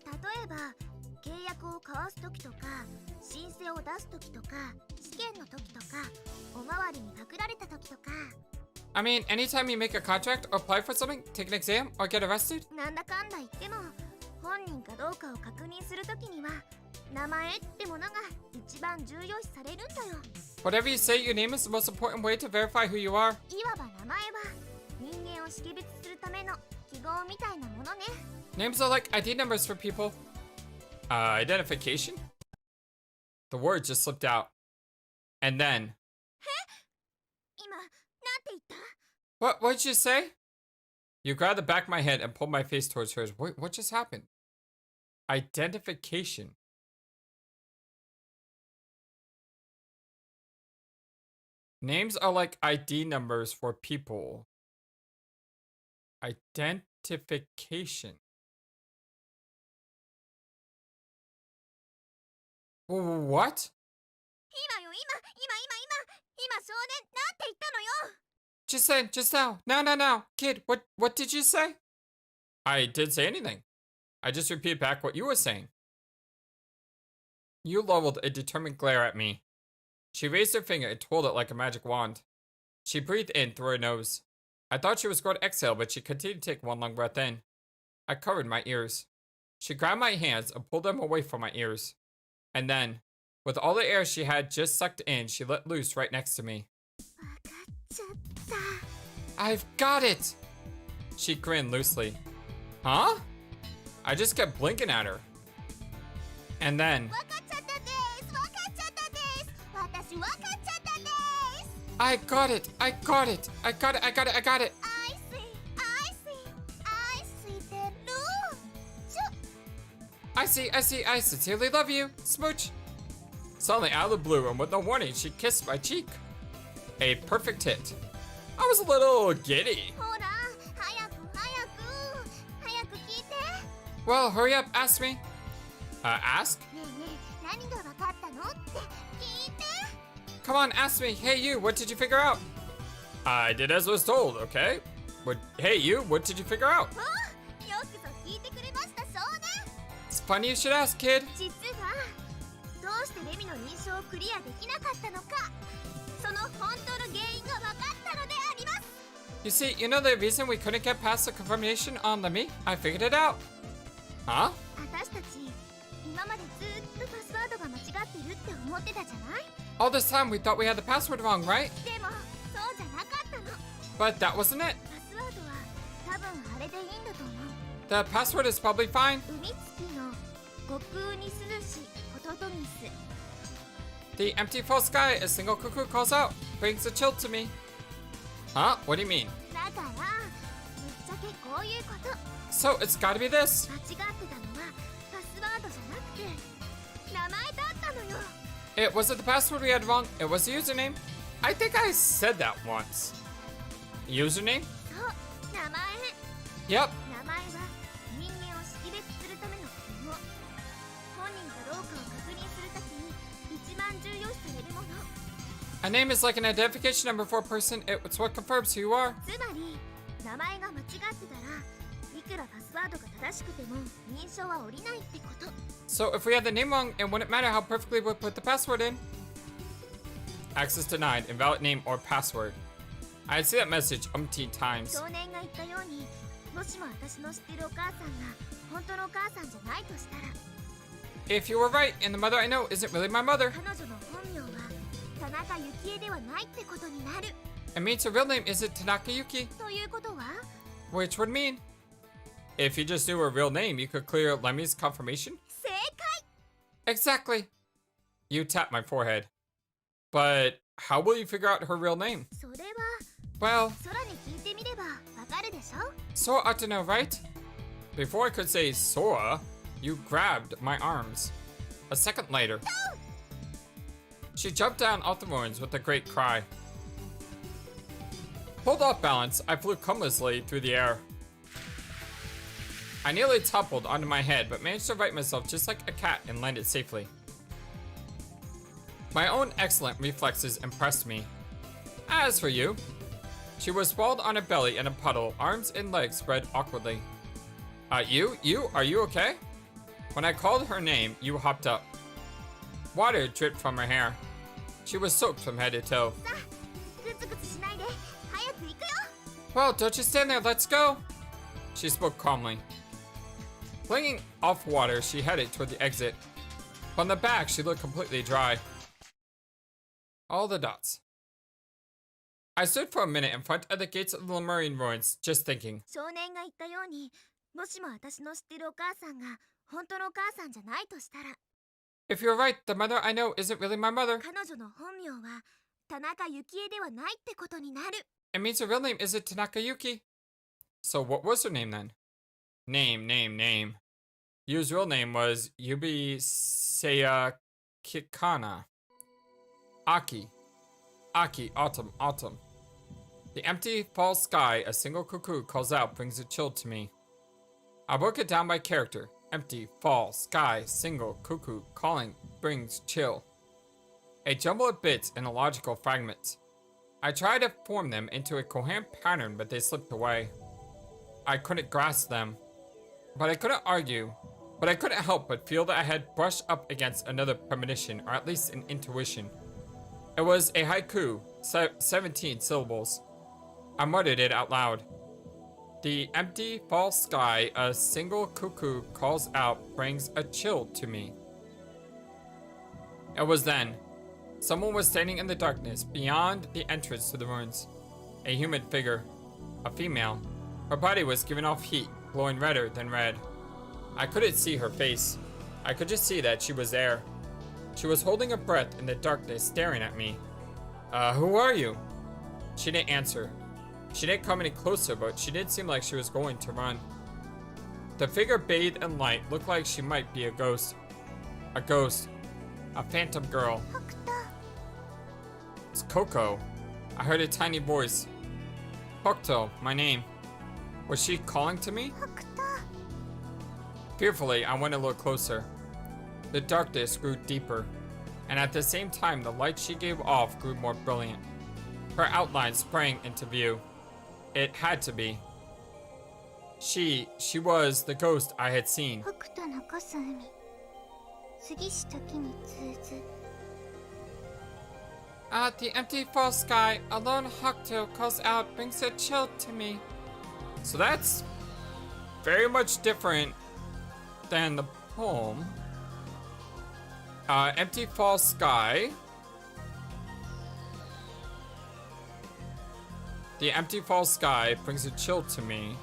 I mean, anytime you make a contract or apply for something, take an exam, or get arrested. Whatever you say, your name is the most important way to verify who you are. Names are like ID numbers for people. Identification? The word just slipped out. And then... What did you say? You grabbed the back of my head and pulled my face towards hers. Wait, what just happened? Identification. Names are like ID numbers for people. Identification. What? Just now. Now. Kid, what did you say? I didn't say anything. I just repeated back what you were saying. You leveled a determined glare at me. She raised her finger and twirled it like a magic wand. She breathed in through her nose. I thought she was going to exhale, but she continued to take one long breath in. I covered my ears. She grabbed my hands and pulled them away from my ears. And then, with all the air she had just sucked in, she let loose right next to me. ちゃった。 I've got it! She grinned loosely. Huh? I just kept blinking at her. And then... わかっちゃったです。わかっちゃったです。私わかっちゃったです。 I got it! I got it! I got it! I got it! I got it! I see, I see, I see てる。ちょ。 I see, I see, I sincerely love you. Smooch. Suddenly, out of the blue and with no warning, she kissed my cheek. A perfect hit. I was a little giddy. ほら、早く早く早く聞いて。 Well, hurry up, ask me. Ask? ねえねえ、何がわかったのって聞いて。 Come on, ask me. Hey, you, what did you figure out? I did as was told, okay? Hey, you, what did you figure out? お、よくぞ聞いてくれましたそうね。 It's funny you should ask, kid. 実はどうしてレミの認証をクリアできなかったのか、その本当の原因が分かったのであります。 You see, you know the reason we couldn't get past the confirmation on Lemmy? I figured it out. Huh? 私たち今までずっとパスワードが間違ってるって思ってたじゃない。 All this time we thought we had the password wrong, right? でもそうじゃなかったの。 But that wasn't it. パスワードは多分あれでいいんだと思う。 The password is probably fine. 海月の極空に涼しホトトギス。 The empty false sky a single cuckoo calls out brings a chill to me. Huh? What do you mean? だからぶっちゃけこういうこと。 So it's gotta be this. 間違ってたのはパスワードじゃなくて名前だったのよ。 It wasn't the password we had wrong, it was the username. I think I said that once. Username? そう、名前。 Yep. 名前は人間を識別するための符号。本人かどうかを確認するときに一番重要視されるもの。 A name is like an identification number for a person. It's what confirms who you are. つまり名前が間違ってたらいくらパスワードが正しくても認証は下りないってこと。 So if we had the name wrong, it wouldn't matter how perfectly we put the password in. Access denied, invalid name or password. I'd see that message umpteen times. 少年が言ったように、もしも私の知ってるお母さんが本当のお母さんじゃないとしたら、 If you were right, and the mother I know isn't really my mother, 彼女の本名は田中幸恵ではないってことになる。 it means her real name isn't Tanaka Yuki, ということは which would mean if you just knew her real name, you could clear Lemmy's confirmation. 正解。 Exactly. You tap my forehead. But how will you figure out her real name? それは Well, 空に聞いてみればわかるでしょ。 Sora ought to know, right? Before I could say Sora, you grabbed my arms. A second later, she jumped down off the ruins with a great cry. Pulled off balance, I flew cumlously through the air. I nearly toppled onto my head, but managed to right myself just like a cat and landed safely. My own excellent reflexes impressed me. As for you, she was sprawled on her belly in a puddle, arms and legs spread awkwardly. Are you okay? When I called her name, you hopped up. Water dripped from her hair. She was soaked from head to toe. さあ、グツグツしないで早く行くよ。 Well, don't you stand there, let's go! She spoke calmly. Flinging off water, she headed toward the exit. From the back, she looked completely dry. All the dots. I stood for a minute in front of the gates of the Lemurian ruins, just thinking. 少年が言ったように、もしも私の知ってるお母さんが本当のお母さんじゃないとしたら、 If you're right, the mother I know isn't really my mother. 彼女の本名は田中幸恵ではないってことになる。 It means her real name isn't Tanaka Yuki. So what was her name then? Name. Yu's real name was Yubi Seiya Kikana. Aki, autumn. The empty fall sky a single cuckoo calls out brings a chill to me. I broke it down by character. Empty, fall, sky, single, cuckoo, calling, brings chill. A jumble of bits and illogical fragments. I tried to form them into a coherent pattern, but they slipped away. I couldn't grasp them. But I couldn't argue. But I couldn't help but feel that I had brushed up against another premonition, or at least an intuition. It was a haiku, 17 syllables. I muttered it out loud. The empty fall sky a single cuckoo calls out brings a chill to me. It was then. Someone was standing in the darkness beyond the entrance to the ruins. A human figure. A female. Her body was giving off heat, glowing redder than red. I couldn't see her face. I could just see that she was there. She was holding her breath in the darkness, staring at me. Who are you? She didn't answer. She didn't come any closer, but she did seem like she was going to run. The figure bathed in light looked like she might be a ghost. A ghost. A phantom girl. It's Coco. I heard a tiny voice. Hokuto, my name. Was she calling to me? Fearfully, I went a little closer. The darkness grew deeper, and at the same time, the light she gave off grew more brilliant. Her outline sprang into view. It had to be. She was the ghost I had seen. The empty false sky, a lone Hokuto calls out, brings a chill to me. So that's very much different than the poem. Empty false sky. The empty false sky brings a chill to me.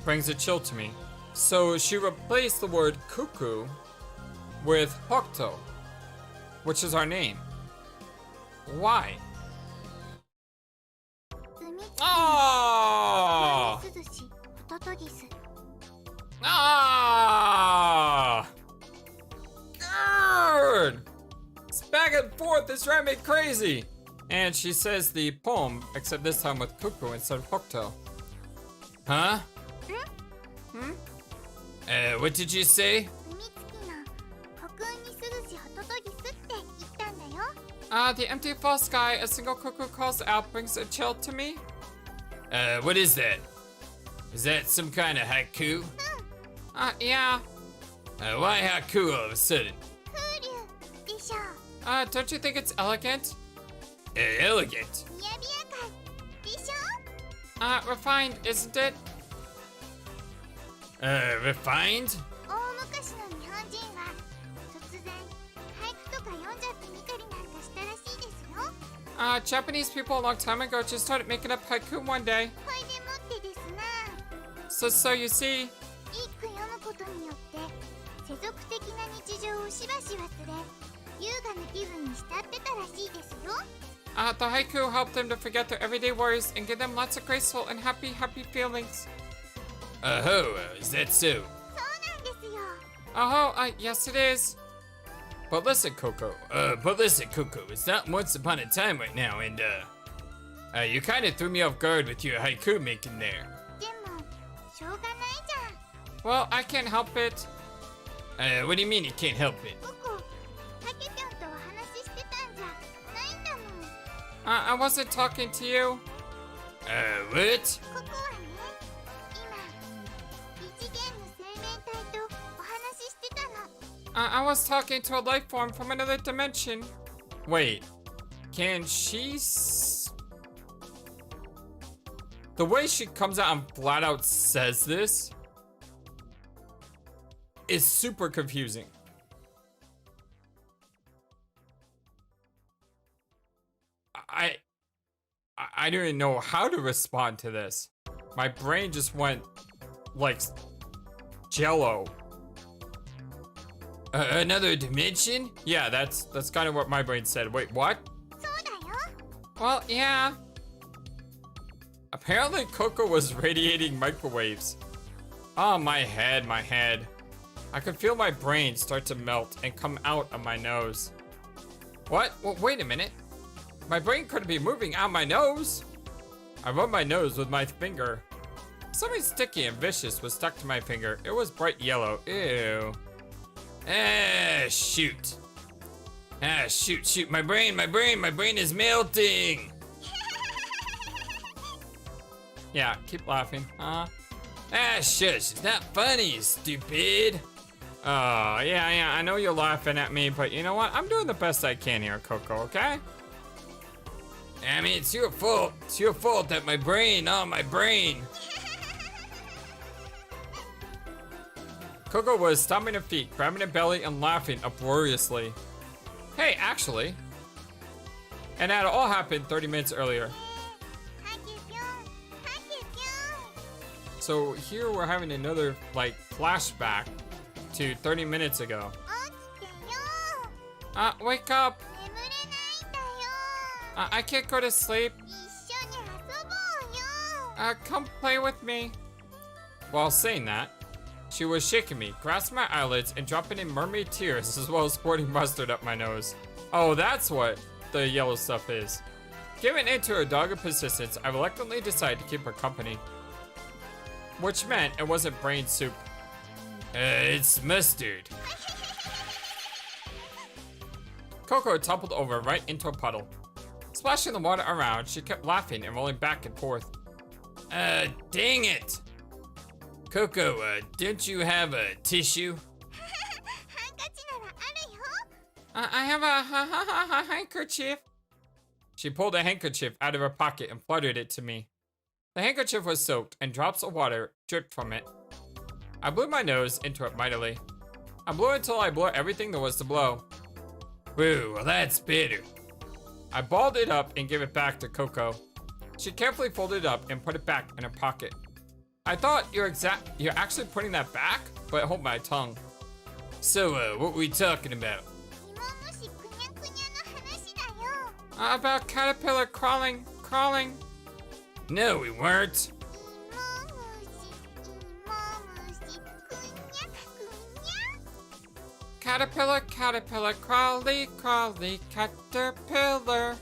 Brings a chill to me. So she replaced the word cuckoo with Hokuto, which is our name. Why? Oh! Ah! It's back and forth. This ran me crazy. And she says the poem, except this time with cuckoo instead of Hokuto. Huh? What did you say? The empty false sky, a single cuckoo calls out, brings a chill to me. What is that? Is that some kind of haiku? Yeah. Why haiku all of a sudden? Don't you think it's elegant? Elegant? Refined, isn't it? Refined? Japanese people a long time ago just started making up haiku one day. So you see... the haiku helped them to forget their everyday worries and give them lots of graceful and happy feelings. Is that so? Yes it is. But listen, Coco, it's not once upon a time right now, and, you kinda threw me off guard with your haiku making there. Well, I can't help it. What do you mean you can't help it? I wasn't talking to you. What? I was talking to a life form from another dimension. Wait, can she the way she comes out and flat out says this is super confusing. I don't even know how to respond to this. My brain just went like jello. Another dimension? Yeah, that's kind of what my brain said. Wait, what? Well, yeah. Apparently Coco was radiating microwaves. Oh, my head. I could feel my brain start to melt and come out of my nose. What? Well, wait a minute. My brain couldn't be moving out my nose. I rubbed my nose with my finger. Something sticky and vicious was stuck to my finger. It was bright yellow. Ew. Shoot. Shoot. My brain is melting. Yeah, keep laughing. Shush. It's not funny, stupid. Oh, yeah, I know you're laughing at me, but you know what? I'm doing the best I can here, Coco, okay? I mean, it's your fault. It's your fault that my brain. Coco was stomping her feet, grabbing her belly, and laughing uproariously. Hey, And that all happened 30 minutes earlier. So here we're having another like flashback to 30 minutes ago. Wake up! I can't go to sleep. Come play with me. While saying that, she was shaking me, grasping my eyelids, and dropping in mermaid tears, as well as squirting mustard up my nose. Oh, that's what the yellow stuff is. Giving in to her dogged persistence, I reluctantly decided to keep her company. Which meant it wasn't brain soup. It's mustard. Coco toppled over right into a puddle. Splashing the water around, she kept laughing and rolling back and forth. Dang it! Coco, don't you have a tissue? I have a handkerchief. She pulled a handkerchief out of her pocket and fluttered it to me. The handkerchief was soaked and drops of water dripped from it. I blew my nose into it mightily. I blew until I blew everything there was to blow. Woo, well that's better. I balled it up and gave it back to Coco. She carefully folded it up and put it back in her pocket. I thought you're actually putting that back, but hold my tongue. So, what were we talking about? About caterpillar crawling. No, we weren't. Caterpillar, crawly, caterpillar.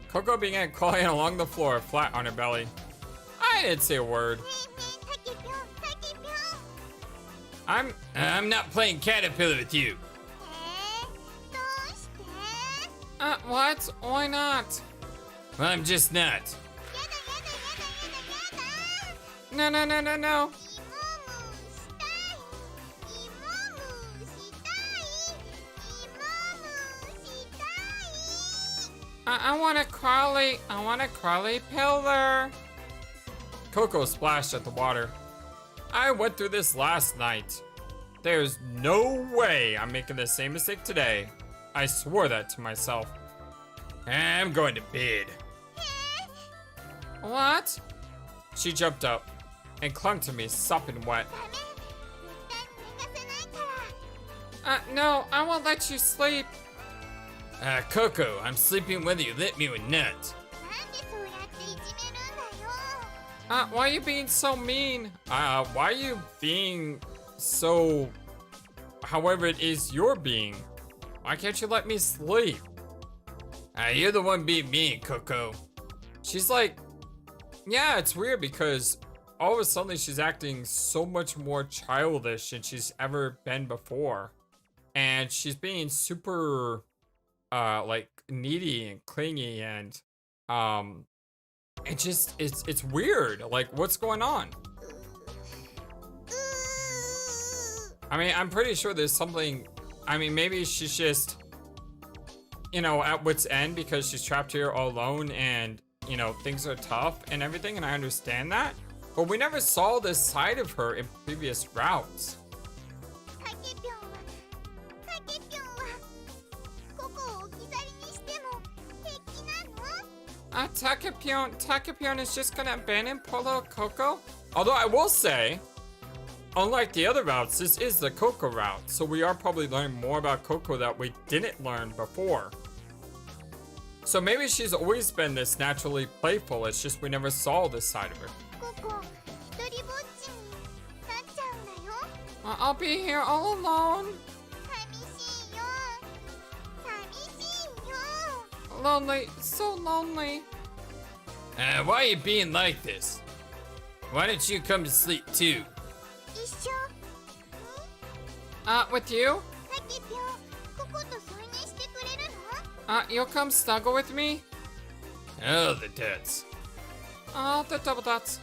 Coco began crawling along the floor, flat on her belly. I didn't say a word. I'm not playing caterpillar with you. What? Why not? Well, I'm just not. No. I want a crawly pillar. Coco splashed at the water. I went through this last night. There's no way I'm making the same mistake today. I swore that to myself. I'm going to bed. What? She jumped up and clung to me, sopping wet. No, I won't let you sleep. Coco, I'm sleeping whether you let me or not. Why are you being so mean? Why are you being so... however it is you're being? Why can't you let me sleep? You're the one being mean, Coco. She's like... yeah, it's weird because all of a sudden she's acting so much more childish than she's ever been before. And she's being super... like needy and clingy and it's weird. Like, what's going on? I mean, I'm pretty sure there's something. I mean, maybe she's just, you know, at wit's end because she's trapped here all alone and, you know, things are tough and everything, and I understand that, but we never saw this side of her in previous routes. Takepion is just gonna abandon poor little Coco? Although I will say, unlike the other routes, this is the Coco route, so we are probably learning more about Coco that we didn't learn before. So maybe she's always been this naturally playful, it's just we never saw this side of her. I'll be here all alone. Lonely, so lonely. Why are you being like this? Why don't you come to sleep too? With you? You'll come snuggle with me? Oh, the dots. Oh, the double dots.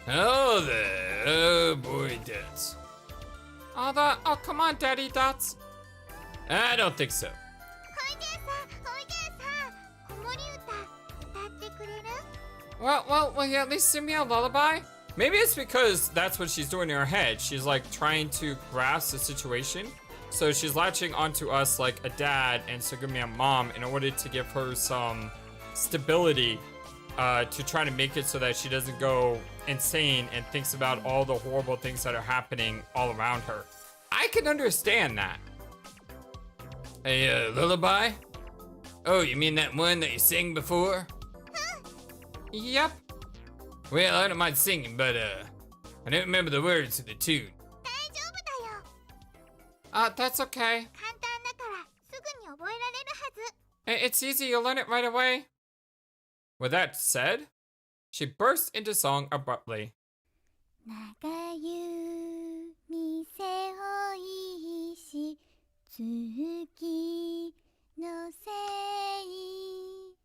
Oh boy dots. Oh, come on, daddy dots. I don't think so. Well, will you at least sing me a lullaby? Maybe it's because that's what she's doing in her head. She's like trying to grasp the situation. So she's latching onto us like a dad and Tsugumi a mom in order to give her some stability to try to make it so that she doesn't go insane and thinks about all the horrible things that are happening all around her. I can understand that. A lullaby? Oh, you mean that one that you sang before? Yep. Well, I don't mind singing, but I don't remember the words to the tune. 大丈夫だよ。 That's okay. 簡単だからすぐに覚えられるはず。 It's easy, you'll learn it right away. With that said, she burst into song abruptly. 長湯店をいし月のせい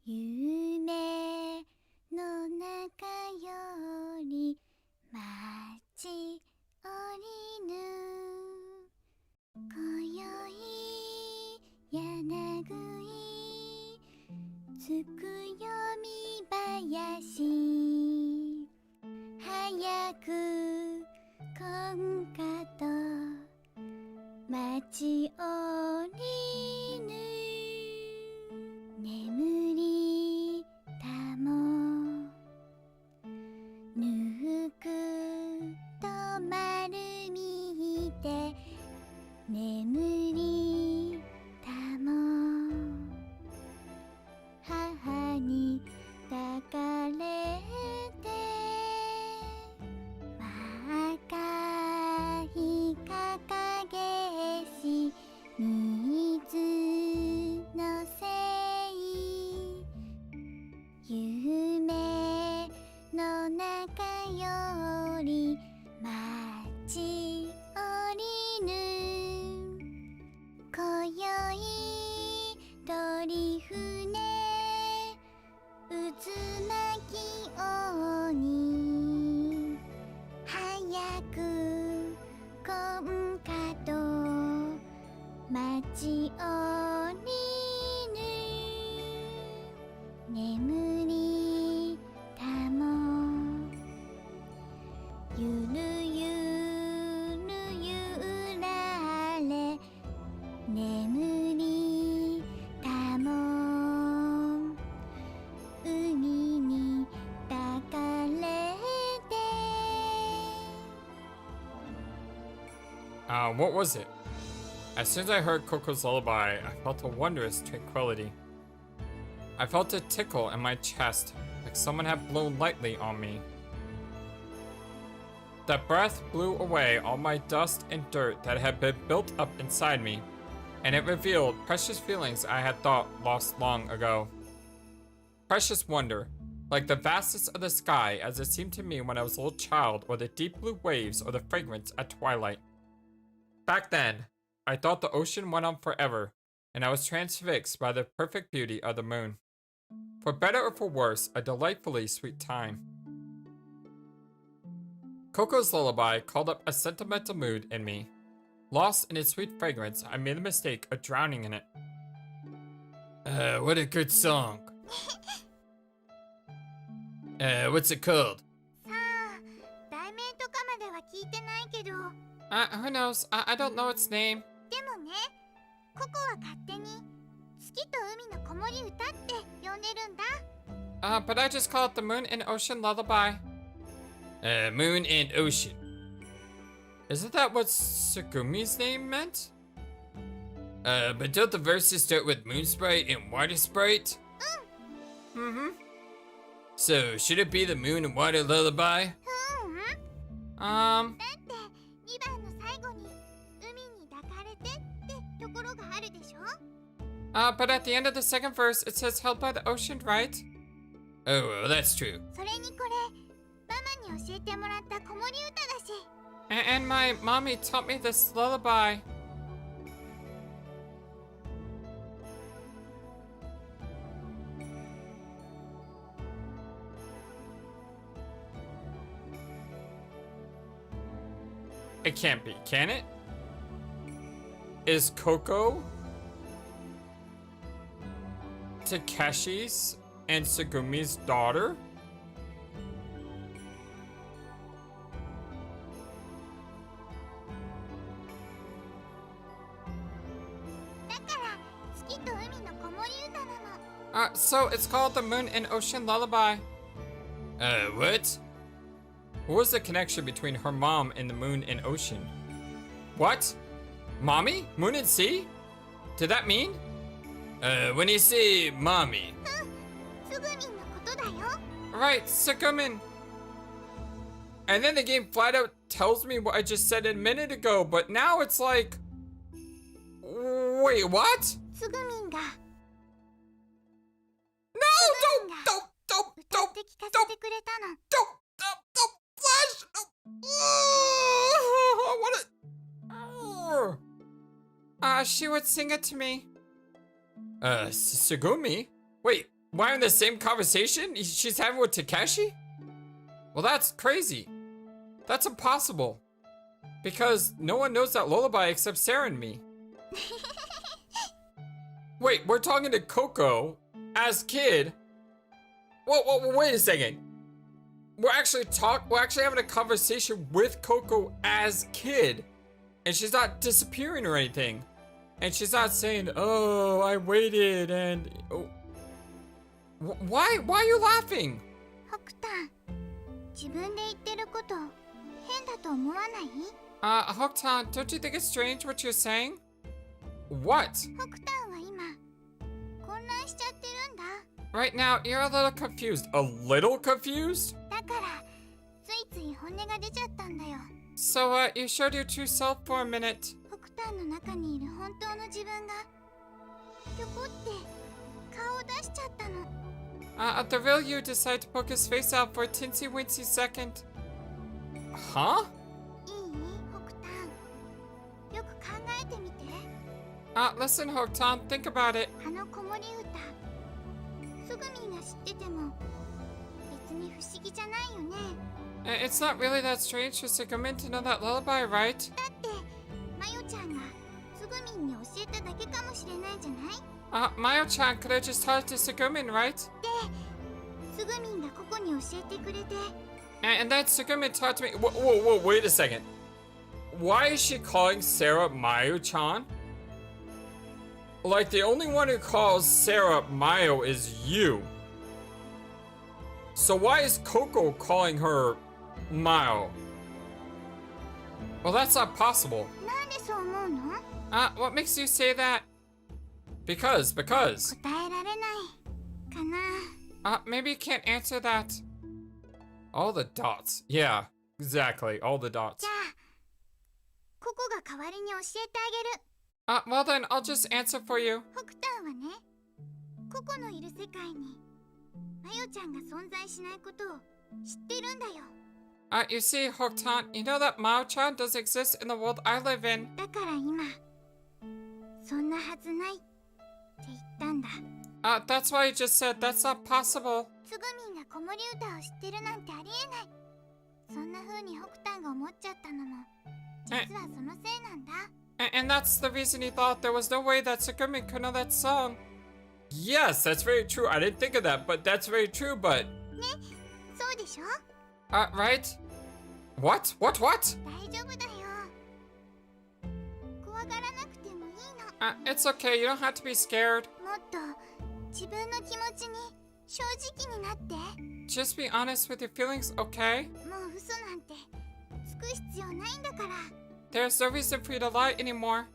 夢の中より待ち降りぬ今宵柳いつくよみ林早く今かと待ち降りぬ眠りたもぬくと丸みて眠りたも母に抱かれて赤い掲げし水のせい夢の中より待ち降りぬ今宵鳥船渦巻き鬼早く今かと待ち降りぬ眠りたもゆるゆるゆられ眠りたも海に抱かれて What was it? As soon as I heard Coco's lullaby, I felt a wondrous tranquility. I felt a tickle in my chest, like someone had blown lightly on me. That breath blew away all my dust and dirt that had been built up inside me, and it revealed precious feelings I had thought lost long ago. Precious wonder, like the vastness of the sky as it seemed to me when I was a little child, or the deep blue waves, or the fragrance at twilight. Back then, I thought the ocean went on forever, and I was transfixed by the perfect beauty of the moon. For better or for worse, a delightfully sweet time. Coco's lullaby called up a sentimental mood in me. Lost in its sweet fragrance, I made the mistake of drowning in it. What a good song. What's it called? さあ、題名とかまでは聞いてないけど Who knows? I don't know its name. でもね、ココは勝手に月と海の子守歌って呼んでるんだ。But I just call it the Moon and Ocean Lullaby. Moon and Ocean. Isn't that what Tsugumi's name meant? But don't the verses start with Moon Sprite and Water Sprite? Mm-hmm. So, should it be the Moon and Water Lullaby? だって2番の最後に海に抱かれてってところがあるでしょ But at the end of the second verse, it says held by the ocean, right? Oh, well, that's true. それにこれママに教えてもらった子守歌だし And my mommy taught me this lullaby. It can't be, can it? Is Coco Takeshi's and Tsugumi's daughter? と海の子守歌なの。 So it's called the Moon and Ocean Lullaby. What? What was the connection between her mom and the moon and ocean? What? Mommy? Moon and sea? Did that mean? When you say mommy. すぐみんのことだよ。 Right, Sukumin. And then the game flat out tells me what I just said a minute ago, but now it's like... Wait, what? すぐみんが No! Don't 歌って聞かせてくれたの。 Flash! No. I wanna... She would sing it to me. Sugumi? Wait, why in the same conversation she's having with Takeshi? Well, that's crazy. That's impossible. Because no one knows that lullaby except Sarah and me. Wait, we're talking to Coco as KID. Whoa, wait a second. We're actually having a conversation with Coco as KID. And she's not disappearing or anything. And she's not saying, oh, I waited and... Oh. Why are you laughing? 北端、自分で言ってること変だと思わない？ Hokutan, don't you think it's strange what you're saying? What? 北端は今混乱しちゃってるんだ。 Right now, you're a little confused. A little confused? だからついつい本音が出ちゃったんだよ。 So, you showed your true self for a minute. 北端の中にいる本当の自分がぴょこって顔を出しちゃったの。 The real you decided to poke his face out for a tinsy-wincy second. Huh? いい？北端、よく考えてみて。 Listen, Hokutan, think about it. あの子守歌、すぐみんが知ってても別に不思議じゃないよね。 It's not really that strange for Sukumin to know that lullaby, right? だってマヨちゃんがすぐみんに教えただけかもしれないじゃない。 Mayo-chan could have just taught it to Sukumin, right? すぐみんがここに教えてくれて。 And then Sukumin taught to me. Whoa, wait a second. Why is she calling Sarah Mayo-chan? Like, the only one who calls Sarah Mayo is you. So why is Coco calling her Mayo? Well, that's not possible. なんでそう思うの？ What makes you say that? Because. 答えられないかな。 Maybe you can't answer that. All the dots. Yeah, exactly. All the dots. じゃあここが代わりに教えてあげる。 Well then, I'll just answer for you. 北端はね、ココのいる世界にマヨちゃんが存在しないことを知ってるんだよ。 You see, Hokutan, you know that Mao-chan does exist in the world I live in. だから今そんなはずないって言ったんだ。 That's why you just said that's not possible. つぐみんが子守歌を知ってるなんてありえない。そんな風に北端が思っちゃったのも実はそのせいなんだ。 And that's the reason he thought there was no way that Sukumin could know that song. Yes, that's very true. I didn't think of that, but that's very true, but... ね、そうでしょ？ Right? What? 大丈夫だよ。怖がらなくてもいいの。 It's okay. You don't have to be scared. もっと自分の気持ちに正直になって。 Just be honest with your feelings, okay? もう嘘なんてつく必要ないんだから。 There's no reason for you to lie anymore.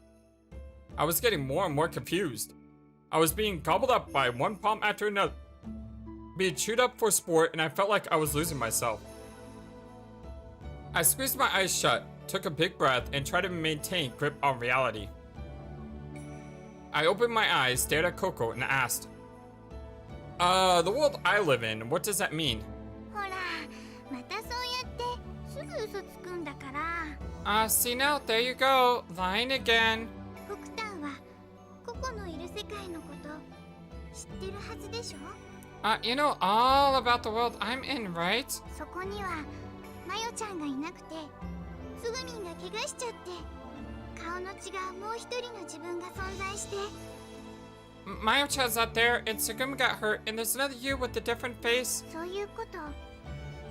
I was getting more and more confused. I was being gobbled up by one palm after another, being chewed up for sport, and I felt like I was losing myself. I squeezed my eyes shut, took a big breath, and tried to maintain grip on reality. I opened my eyes, stared at Coco, and asked, the world I live in, what does that mean? ほら、またそうやってすぐ嘘つくんだから。 See now, there you go, lying again. 北端はココのいる世界のこと知ってるはずでしょ？ You know all about the world I'm in, right? そこにはマヨちゃんがいなくてすぐみんが怪我しちゃって顔の違うもう一人の自分が存在して。 Mayo-chan's out there, and Sugumi got hurt, and there's another you with a different face. そういうこと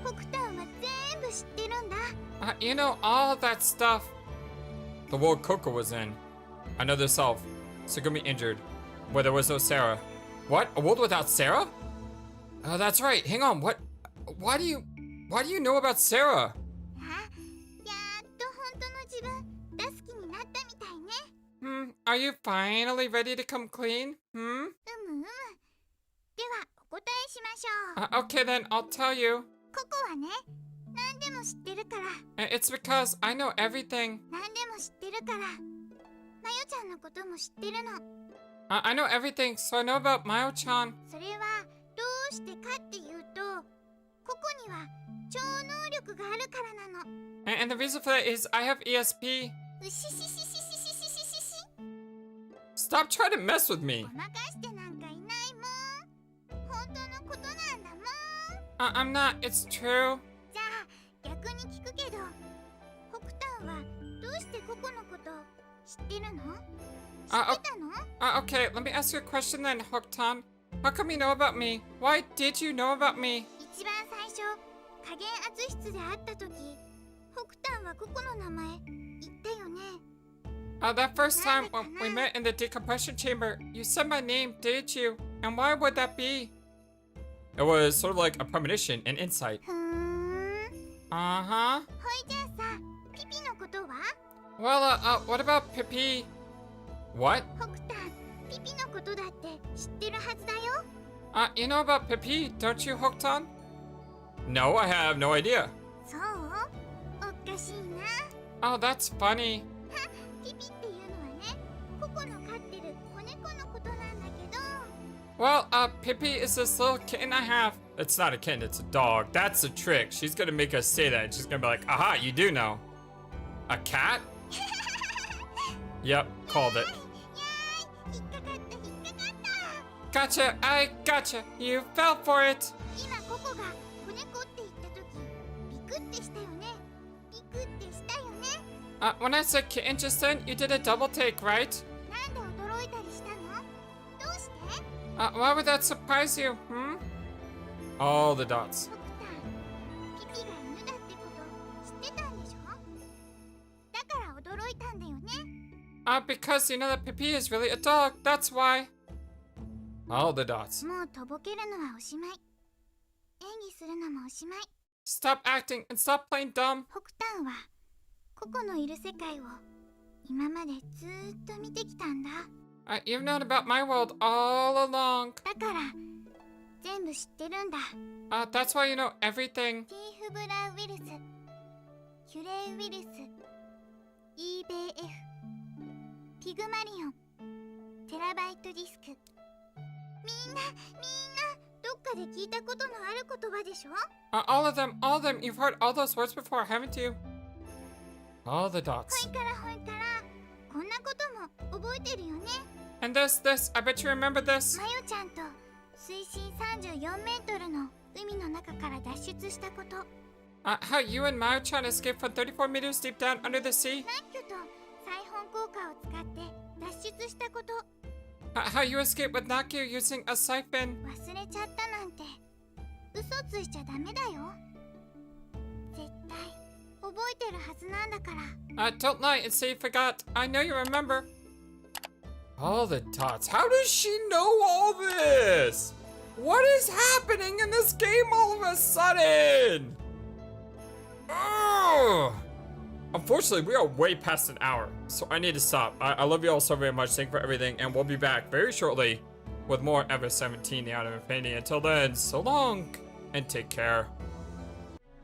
北端は全部知ってるんだ。 You know all that stuff. The world Coco was in. Another self. Sugumi injured. where there was no Sarah. What? A world without Sarah? Oh, that's right. Hang on. What? Why do you know about Sarah? あ、やっと本当の自分出す気になったみたいね。Are you finally ready to come clean? うむ。ではお答えしましょう。Okay then, I'll tell you. ココはね、何でも知ってるから。It's because I know everything. 何でも知ってるから。マヨちゃんのことも知ってるの。I know everything, so I know about Mayo-chan. それはどうしてかっていうと、ココには超能力があるからなの。And the reason for that is I have ESP. うしししししししししし。Stop trying to mess with me. ごまかしてなんかいないもん。本当のことなんだもん。I'm not, it's true. じゃあ逆に聞くけど、北端はどうしてココのこと知ってるの？知ってたの？ Okay, let me ask you a question then, Hooktan. How come you know about me? Why did you know about me? 一番最初、加減圧室で会った時、北端はココの名前言ったよね。That first time when we met in the decompression chamber, you said my name, didn't you? And why would that be? It was sort of like a premonition, an insight. ふーん。Uh-huh. ほいじゃあさ、ピピのことは？ Well, what about Pippi? What? 北端、ピピのことだって知ってるはずだよ。You know about Pippi, don't you, Hooktan? No, I have no idea. そう？おかしいな。Oh, that's funny. ピピっていうのはね、ココの飼ってる子猫のことなんだけど。Well, Pippi is this little kitten I have. It's not a kitten, it's a dog. That's a trick. She's gonna make us say that. She's gonna be like, aha, you do know. A cat? Yep, called it. 引っかかった。 Gotcha, I gotcha. You fell for it. 今ココが子猫って言った時、ビクってしたよね。ビクってしたよね。When I said kitten just then, you did a double take, right? なんで驚いたりしたの？どうして？ Why would that surprise you, All the dots. 北端、ピピが犬だってこと知ってたんでしょ？だから驚いたんだよね。Because you know that Pippi is really a dog, that's why. All the dots. もうとぼけるのはおしまい。演技するのもおしまい。 Stop acting and stop playing dumb. 北端はココのいる世界を今までずーっと見てきたんだ。You've known about my world all along. だから全部知ってるんだ。That's why you know everything. ティーフブラウイルス、ヒュレイウイルス、EBF、ピグマリオン、テラバイトディスク。みんなどっかで聞いたことのある言葉でしょ？ All of them. You've heard all those words before, haven't you? All the dots. ほいからこんなことも覚えてるよね。 And this, I bet you remember this. マヨちゃんと水深34メートルの海の中から脱出したこと。How you and Mayo-chan escaped from 34 meters deep down under the sea. ナッキョと裁縫効果を使って脱出したこと。How you escaped with Nakio using a siphon. 忘れちゃったなんて嘘ついちゃダメだよ。絶対覚えてるはずなんだから。Don't lie and say you forgot. I know you remember. All the dots. How does she know all this? What is happening in this game all of a sudden? Ugh. Unfortunately, we are way past an hour, so I need to stop. I love you all so very much. Thank you for everything, and we'll be back very shortly with more Ever 17, The Art of Infinity. Until then, so long, and take care.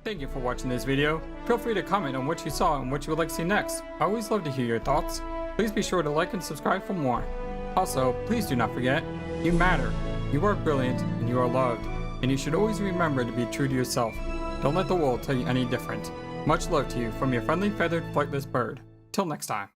Thank you for watching this video. Feel free to comment on what you saw and what you would like to see next. I always love to hear your thoughts. Please be sure to like and subscribe for more. Also, please do not forget, you matter, you are brilliant, and you are loved. And you should always remember to be true to yourself. Don't let the world tell you any different. Much love to you from your friendly feathered flightless bird. Till next time.